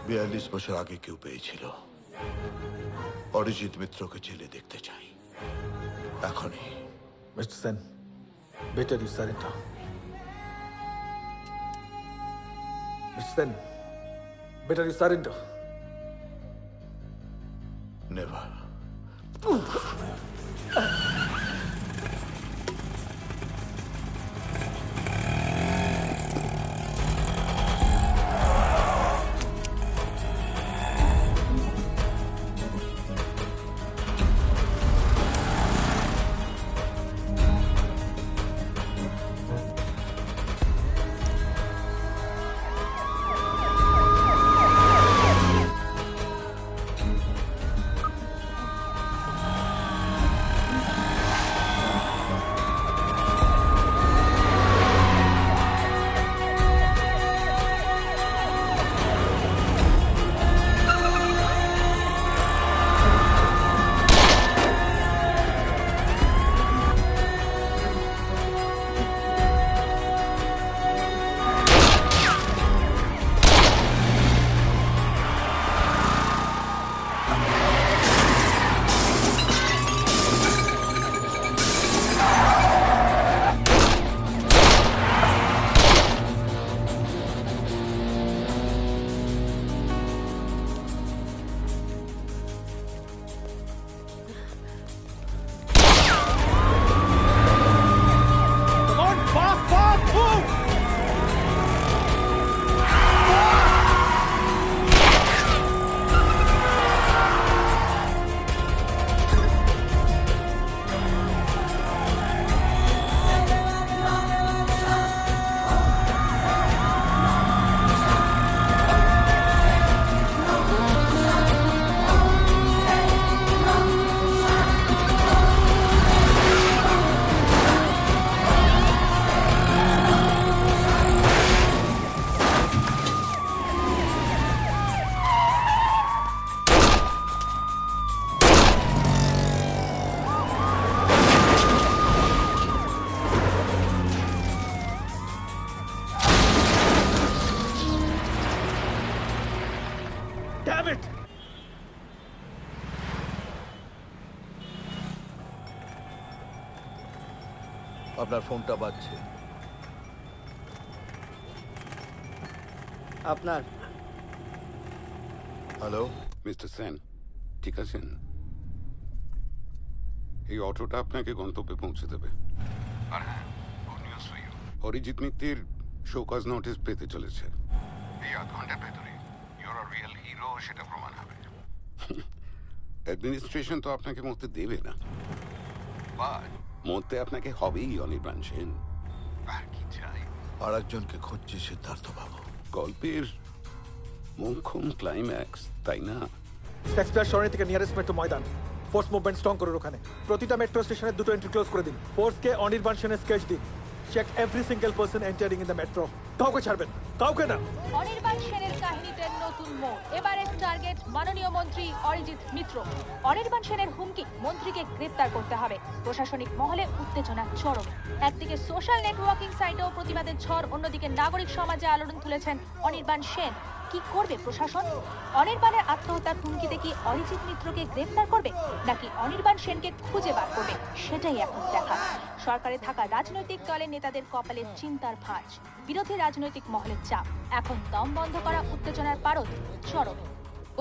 42 বছর আগে কেউ পেয়েছিল। অরিজিৎ মিত্রকে জেলে দেখতে চাই এখনই। Mister Sen, better you surrender. Mister Sen, better you surrender. Never. Damn it! আপনার ফোনটা বাজছে। আপনার হ্যালো মিস্টার সেন, ঠিক আছেন? এই অটোটা আপনাকে গন্তব্যে পৌঁছে দেবে। আর হ্যাঁ, good news for you. Arijit Mittir show cause notice পেতে চলেছে। এই আধ ঘন্টার ভেতরে ইউর আ রিয়েল হিরো সেটা প্রমাণ হবে। অ্যাডমিনিস্ট্রেশন তো আপনাকে মরতে দেবে না, বাট মরতে আপনাকে হবেই অনির্বাণ সেন। আর কি চাই? আর একজনকে খুঁজছি সিদ্ধার্থ বাবু। গল্পের মোক্ষম ক্লাইম্যাক্স, তাই না? শেক্সপিয়ার সরণি থেকে নিয়ারেস্ট মেট্রো ময়দান। ফোর্স মুভমেন্ট স্ট্রং করুন ওখানে। প্রতিটা মেট্রো স্টেশনের 2টো এন্ট্রি ক্লোজ করে দিন। ফোর্সকে অনির্বাণ সেনের স্কেচ দিন। Check every single person entering in the metro. কাউকে ছাড়বেন, কাউকে না। অনির্বাণ সেনের কাহিনীতে নতুন মোড়। এবারের টার্গেট মাননীয় মন্ত্রী অরিজিৎ মিত্র। অনির্বাণ সেনের হুমকি, মন্ত্রীকে গ্রেপ্তার করতে হবে। প্রশাসনিক মহলে উত্তেজনা চরমে। একদিকে সোশ্যাল নেটওয়ার্কিং সাইটেও প্রতিবাদের ঝড়, অন্যদিকে নাগরিক সমাজে আলোড়ন তুলেছেন অনির্বাণ সেন। কি করবে প্রশাসন? অনির্বাণের আত্মহত্যার হুমকিতে কি অরিজিৎ মিত্রকে গ্রেফতার করবে, নাকি অনির্বাণ সেনকে খুঁজে বার করবে? সেটাই এখন দেখা। সরকারে থাকা রাজনৈতিক দলের নেতাদের কপালে চিন্তার ভাঁজ, বিরোধী রাজনৈতিক মহলের চাপ। এখন দম বন্ধ করা উত্তেজনার পারদ চরমে।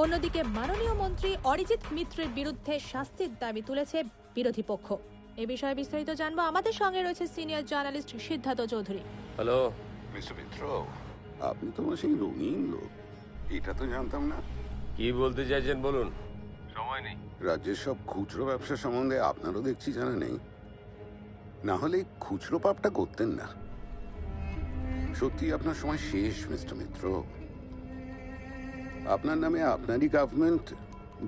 অন্যদিকে মাননীয় মন্ত্রী অরিজিৎ মিত্রের বিরুদ্ধে শাস্তির দাবি তুলেছে বিরোধী পক্ষ। এ বিষয়ে বিস্তারিত জানবো, আমাদের সঙ্গে রয়েছে senior journalist Siddhartha Chowdhury. Hello mister Mitra, আপনি তো আমার সেই রঙিন লোক, এটা তো জানতাম না। কি বলতে চাইছেন বলুন, সময় নেই। রাজ্যের সব খুচরো ব্যবসা সম্বন্ধে আপনারও দেখছি জানা নেই, না হলে খুচরো পাপটা করতেন না। সত্যি আপনার সময় শেষ মিস্টার মিত্র। আপনার নামে আপনারই গভর্নমেন্ট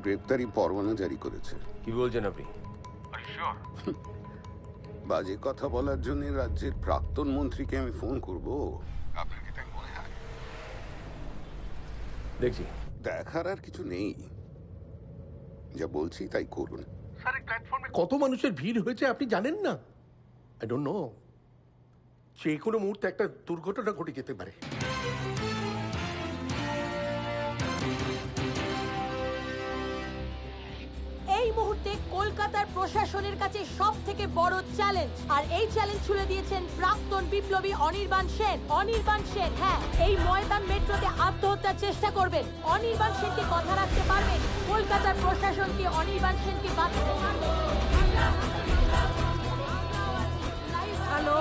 গ্রেপ্তারি পরোয়ানা জারি করেছে। কি বলছেন আপনি? বাজে কথা বলার জন্য রাজ্যের প্রাক্তন মন্ত্রীকে আমি ফোন করব? আপনার কি তাই মনে হয়? দেখছি। দেখার আর কিছু নেই, যা বলছি তাই করুন। কত মানুষের ভিড় হয়েছে আপনি জানেন না? আই ডোন্ট নো, যে কোনো মুহূর্তে একটা দুর্ঘটনা ঘটে যেতে পারে। এই মুহূর্তে কলকাতার প্রশাসনের কাছে সব থেকে বড় চ্যালেঞ্জ, আর এই চ্যালেঞ্জ ছুড়ে দিয়েছেন প্রাক্তন বিপ্লবী অনির্বাণ সেন। অনির্বাণ সেন, হ্যাঁ, এই ময়দান মেট্রোতে আত্মহত্যার চেষ্টা করবেন। অনির্বাণ সেনকে কথা রাখতে পারবেন? কলকাতার প্রশাসন কি অনির্বাণ সেনকে বাঁচাতে পারবে? হ্যালো,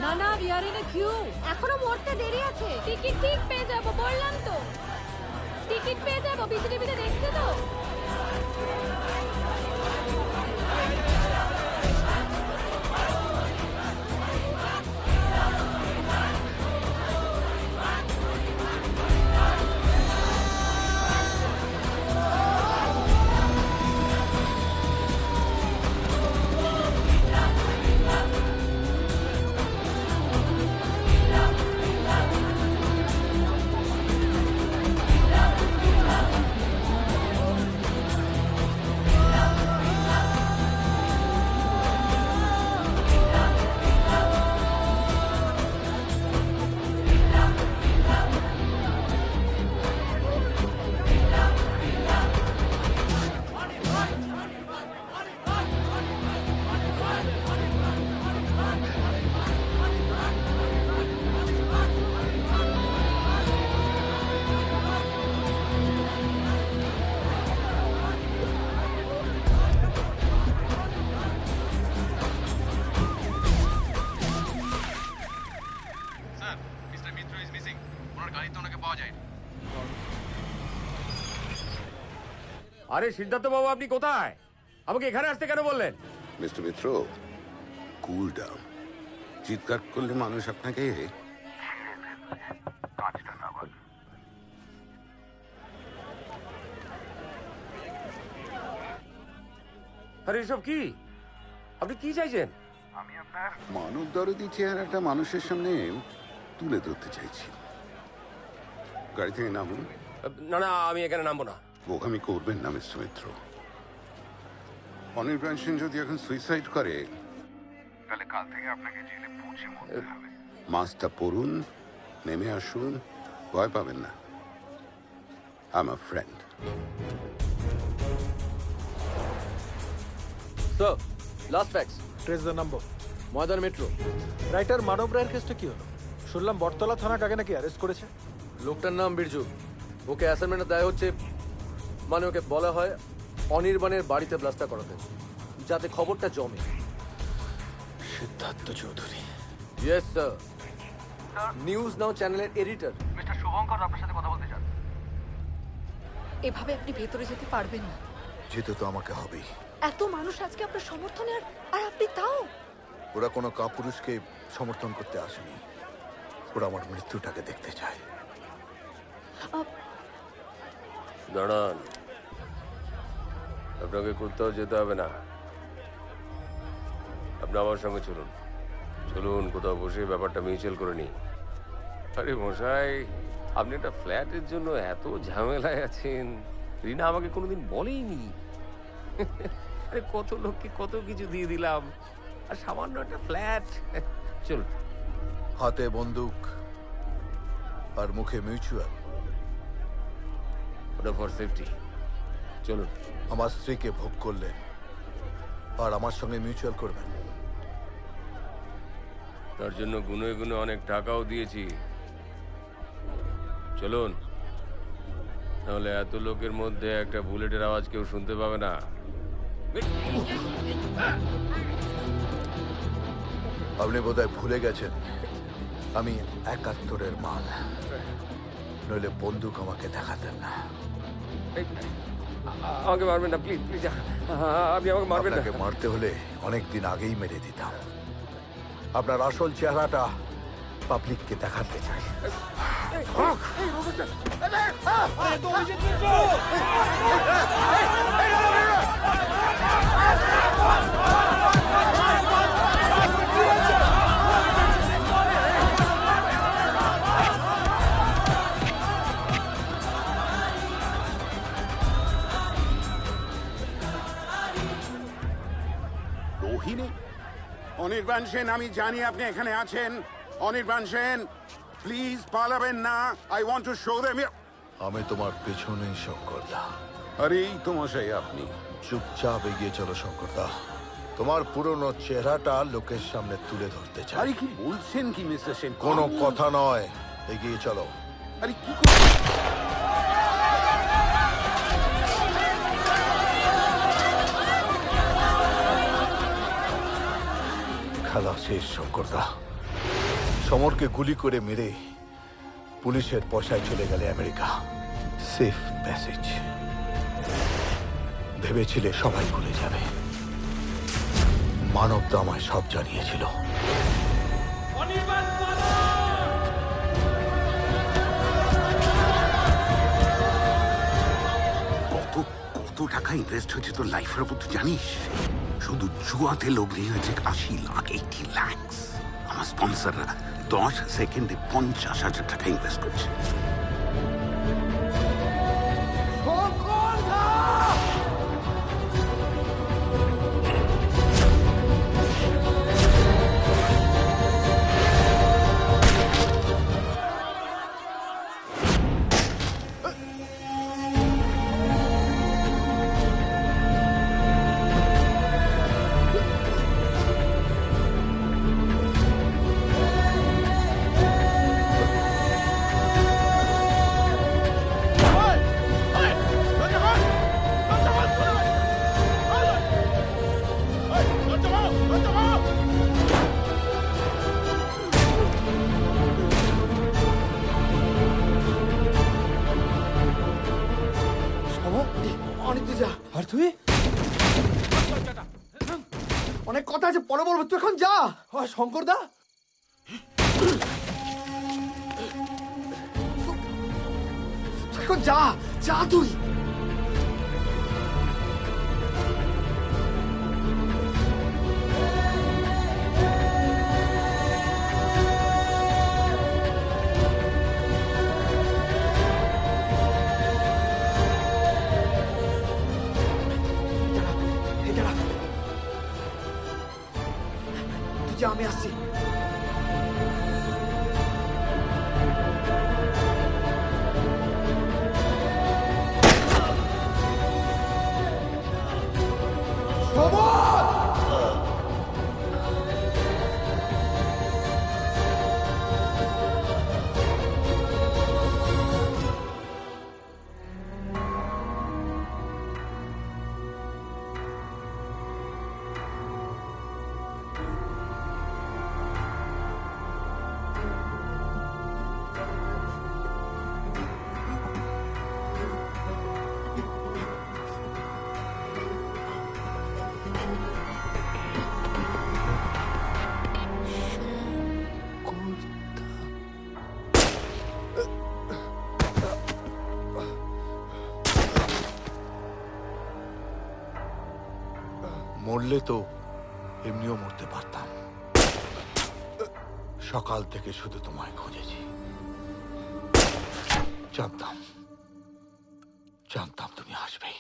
না না, we are in a queue. এখনো মরতে দেরি আছে। টিকিট ঠিক পেয়ে যাবো, বললাম তো। টিকিট পেয়ে যাবো, বিজেপিতে দেখছে তো। আরে সিদ্ধার্থ বাবু, আপনি কোথায়? আমাকে এখানে আসতে কেন বললেন? মিস্টার মিত্র, কুল ডাউন। চিৎকার করলে মানুষ আপনাকে আরে এসব কি? আপনি কি চাইছেন? আমি আপনার মানব দরদি চেহারাটা মানুষের সামনে তুলে ধরতে চাইছি। গাড়ি থেকে নামুন। না না, আমি এখানে নামবো না। বোকামি করবেন না মিস্টার মিত্র। অনির্বাণ সেন যদি এখন সুইসাইড করে, তাহলে কাল থেকে আপনাকে জেলে পৌঁছে মরতে হবে। মাস্কটা পরুন, নেমে আসুন, ভয় পাবেন না। I'm a friend. Sir last fax trace the number. Maidan metro. Writer Manab রায়ের কেসটা কি হলো? শুনলাম বটতলা থানা কাকে নাকি অ্যারেস্ট করেছে। লোকটার নাম বিরজু। ওকে অ্যাসাইনমেন্টে দেওয়া হচ্ছে, মানে ওকে বলা হয় অনির্বাণের বাড়িতে ব্লাস্টার করাতে, যাতে খবরটা জমে। Siddharth Chowdhury. Yes sir. News now চ্যানেলের এডিটর মিস্টার শুভঙ্কর আপনার সাথে কথা বলতে চান। এভাবে আপনি ভেতরে যেতে পারবেন না। যেতে তো আমাকে হবেই। এত মানুষ আজকে আপনার সমর্থনে, আর আপনি তাও। ওরা কোনো কাপুরুষকে সমর্থন করতে আসেনি, ওরা আমার মৃত্যুটাকে দেখতে চায়। দাঁড়ান, আপনাকে কোথাও যেতে হবে না। আপনি আমার সঙ্গে চলুন, চলুন কোথাও বসে ব্যাপারটা মিউচুয়াল করে নিই। আরে মশাই, আপনি একটা ফ্ল্যাটের জন্য এত ঝামেলায় আছেন, রিনা আমাকে কোনোদিন বলেইনি। আরে কত লোককে কত কিছু দিয়ে দিলাম, আর সামান্য একটা ফ্ল্যাট। চলুন। হাতে বন্দুক আর মুখে মিউচুয়াল, ওটা ফর সেফটি। চলুন। আমার স্ত্রীকে ভোগ করলেন আর আমার সঙ্গে মিউচুয়াল করবেন। তার জন্য গুনে গুনে অনেক টাকাও দিয়েছি। চলুন, তাহলে এত লোকের মধ্যে একটা বুলেটের আওয়াজ কেউ শুনতে পাবে না। আপনি বোধহয় ভুলে গেছেন আমি 71-এর মাল, নইলে বন্দুক আমাকে দেখাতেন না। আমাকে মারবেন না প্লিজ, প্লিজ, আপনি আমাকে মারবেন না। আপনাকে মারতে হলে অনেকদিন আগেই মেরে দিতাম। আপনার আসল চেহারাটা পাবলিককে দেখাতে চাই। রোহিণী? অনির্বাণ সেন, আমি জানি আপনি এখানে আছেন। অনির্বাণ সেন, প্লিজ পালাবেন না। I want to show them. আমি তোমার পেছনেই শঙ্করদা। আরে এই তো মশাই আপনি। চুপচাপ এগিয়ে চলো শঙ্করদা, তোমার পুরনো চেহারাটা লোকের সামনে তুলে ধরতে চাই। আরে কি বলছেন কি মিস্টার সেন? কোনো কথা নয়, এগিয়ে চলো। আরে কি খেলা শেষ শঙ্করদা। সমরকে গুলি করে মেরে পুলিশের পয়সায় চলে গেলে আমেরিকা। Safe passage. ভেবেছিলে সবাই ভুলে যাবে, মানব তো আমায় সব জানিয়েছিল। কত কত টাকা ইনভেস্ট হয়েছে তোর লাইফের উপর, তুই জানিস? শুধু জুয়াতে লগ্নি হয়েছে 80 লাখ, 80 লাখ। আমার স্পন্সররা 10 সেকেন্ডে 50,000 টাকা ইনভেস্ট করছে। আর তুই? অনেক কথা আছে, পরে বলবো। তুই এখন যা। শঙ্করদা, এখন যা, যা তুই। আমি আসছি। মরলে তো এমনিও মরতে পারতাম। সকাল থেকে শুধু তোমায় খুঁজেছি। জানতাম তুমি আসবে।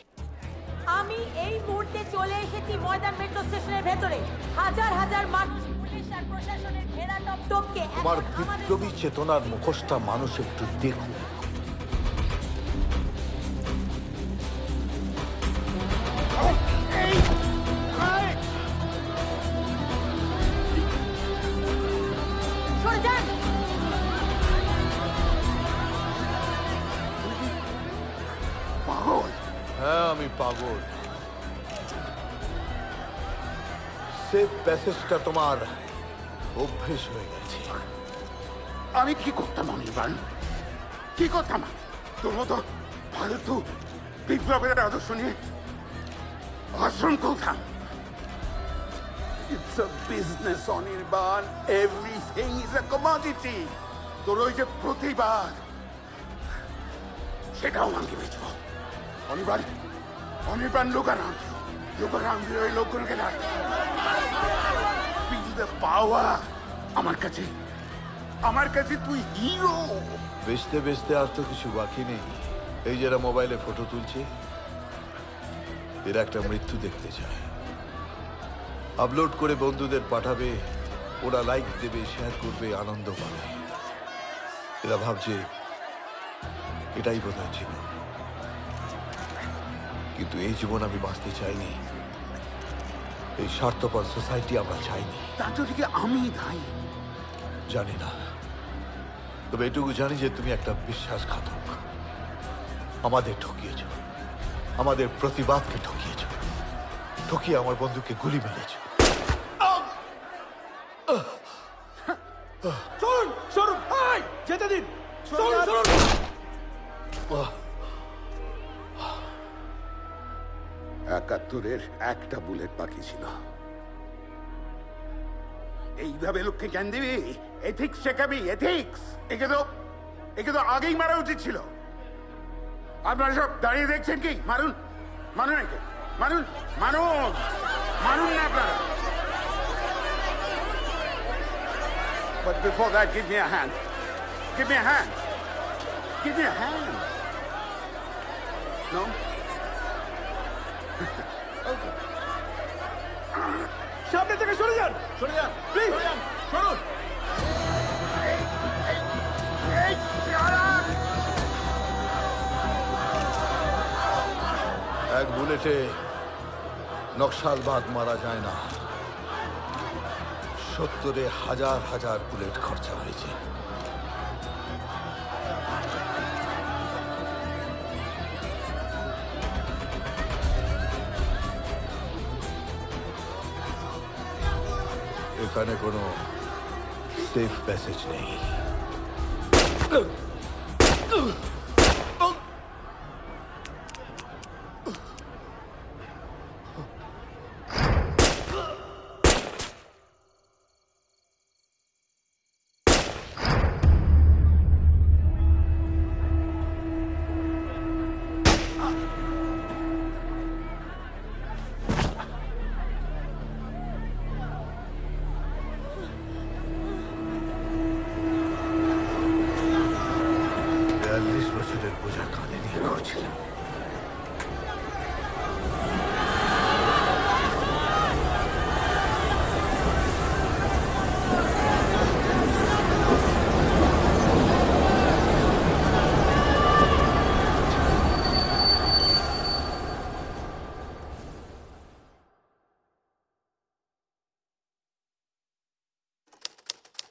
আমি এই মুহূর্তে চলে এসেছি ময়দান মেট্রো স্টেশনের ভেতরে। হাজার হাজার মানুষ পুলিশ আর প্রশাসনের ঘেরা টপকে তোমার বিপ্লবী চেতনার মুখোশটা মানুষ একটু দেখুক। সরে যান। পাগল? হ্যাঁ, আমি পাগল। সেফ প্যাসেজটা তোমার অভ্যেস হয়ে গেছে। আমি কি করতাম অনির্বাণ? কি করতাম? তোর মতো ফালতু বিপ্লবের আদর্শ নিয়ে আশ্রম করতাম। It's a business, Anirban. Everything is a commodity. তোর ওই যে প্রতিবাদ, সেটাও আমি বেচবো। অনির্বাণ লোকারাম ওই লোকগুলোকে ডাক। Feel the power. আমার কাছে তুই হিরো। বেচতে বেচতে আর তো কিছু বাকি নেই। এই যারা মোবাইলে ফটো তুলছে, এরা একটা মৃত্যু দেখতে চায়। আপলোড করে বন্ধুদের পাঠাবে, ওরা লাইক দেবে, শেয়ার করবে, আনন্দ পাবে। এরা ভাবছে এটাই বোধহয় জীবন। কিন্তু এই জীবন আমি বাঁচতে চাইনি। এই স্বার্থপর সোসাইটি আমরা চাইনি। তার জন্য কি আমি দায়ী? জানি না, তবে এটুকু জানি যে তুমি একটা বিশ্বাসঘাতক। আমাদের ঠকিয়েছ, আমাদের প্রতিবাদকে ঠকিয়েছ, ঠকিয়ে আমার বন্ধুকে গুলি মেরেছ। চলুন যেতে দিন। একাত্তরের একটা বুলেট বাকি ছিল। এইভাবে লোককে জ্ঞান দিবি? এথিক্স শেখাবি? এথিক্স? একে তো আগেই মারা উচিত ছিল। আপনারা সব দাঁড়িয়ে দেখছেন কি? মারুন একে, মারুন না আপনারা। But before that, give me a hand. No? Okay. সামনে থেকে সরে যান, প্লিজ সরুন। এক বুলেটে নকশালবাদ মারা যায় না। 70-এ হাজার বুলেট খরচা হয়েছে। এখানে কোনো সেফ প্যাসেজ নেই।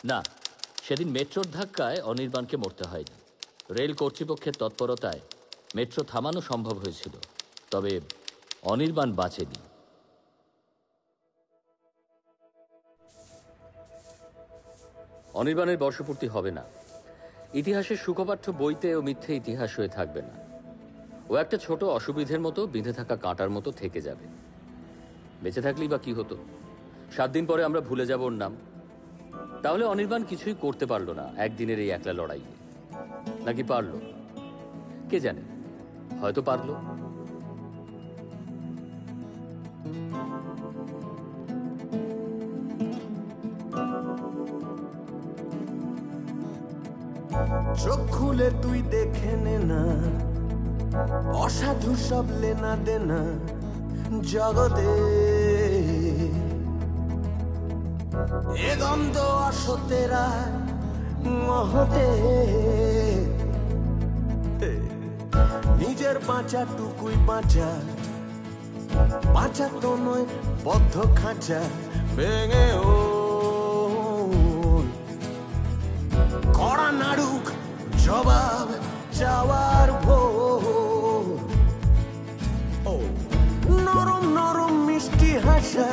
না, সেদিন মেট্রোর ধাক্কায় অনির্বাণকে মরতে হয়নি। রেল কর্তৃপক্ষের তৎপরতায় মেট্রো থামানো সম্ভব হয়েছিল, তবে অনির্বাণ বাঁচেনি। অনির্বাণের বর্ষপূর্তি হবে না। ইতিহাসের সুখপাঠ্য বইতে ও মিথ্যে ইতিহাস হয়ে থাকবে না। ও একটা ছোট অসুবিধের মতো, বিঁধে থাকা কাঁটার মতো থেকে যাবে। বেঁচে থাকলেই বা কি হতো? 7 দিন পরে আমরা ভুলে যাব ওর নাম। তাহলে অনির্বাণ কিছুই করতে পারলো না একদিনের এই একলা লড়াই। নাকি পারলো? কে জানে, হয়তো পারলো। চোখ খুলে তুই দেখে নে না অসাধু সব লেনা দেনা জগতে এ দ্বন্দ্ব আসতেরা মহতে নিজের বাঁচাটুকুই বাঁচা বাঁচা তো নয় বদ্ধ খাঁচা ভেঙে ও কড়া নাড়ুক জবাব চাওয়ার ভোর নরম নরম মিষ্টি হাসা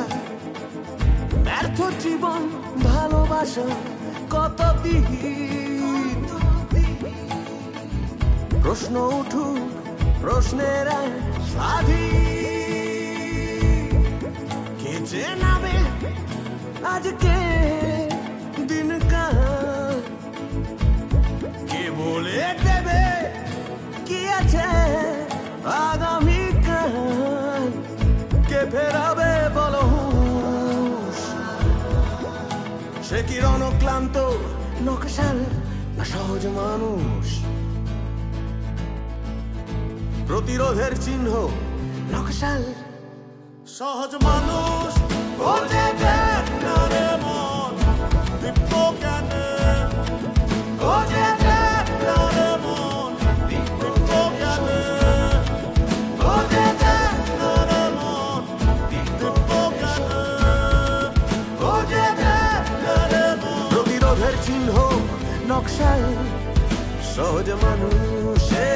ব্যর্থ জীবন ভালোবাসা কত দিন প্রশ্ন উঠুক প্রশ্নের স্বাধীন কে চেনাবে আজকে দিন কাল কে বলে দেবে কি আছে আগামীকাল কে ফেরাবে বলো হুঁশ সে কি রণক্লান্ত নকশাল না সহজ মানুষ প্রতিরোধের চিহ্ন নকশাল সহজ মানুষ বলতে দেখ না রে মন দীপ্ত জ্ঞানে বলতে দেখ না রে মন দীপ্ত জ্ঞানে বলতে দেখ না রে মন দীপ্ত জ্ঞানে বলতে দেখ না রে মন প্রতিরোধের চিহ্ন নকশাল সহজ মানুষে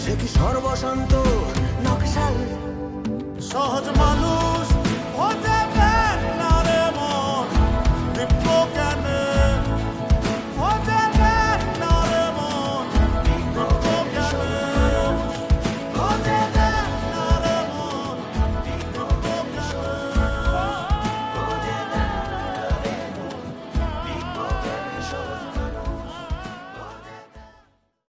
সে কি সর্বশান্ত নকশাল সহজ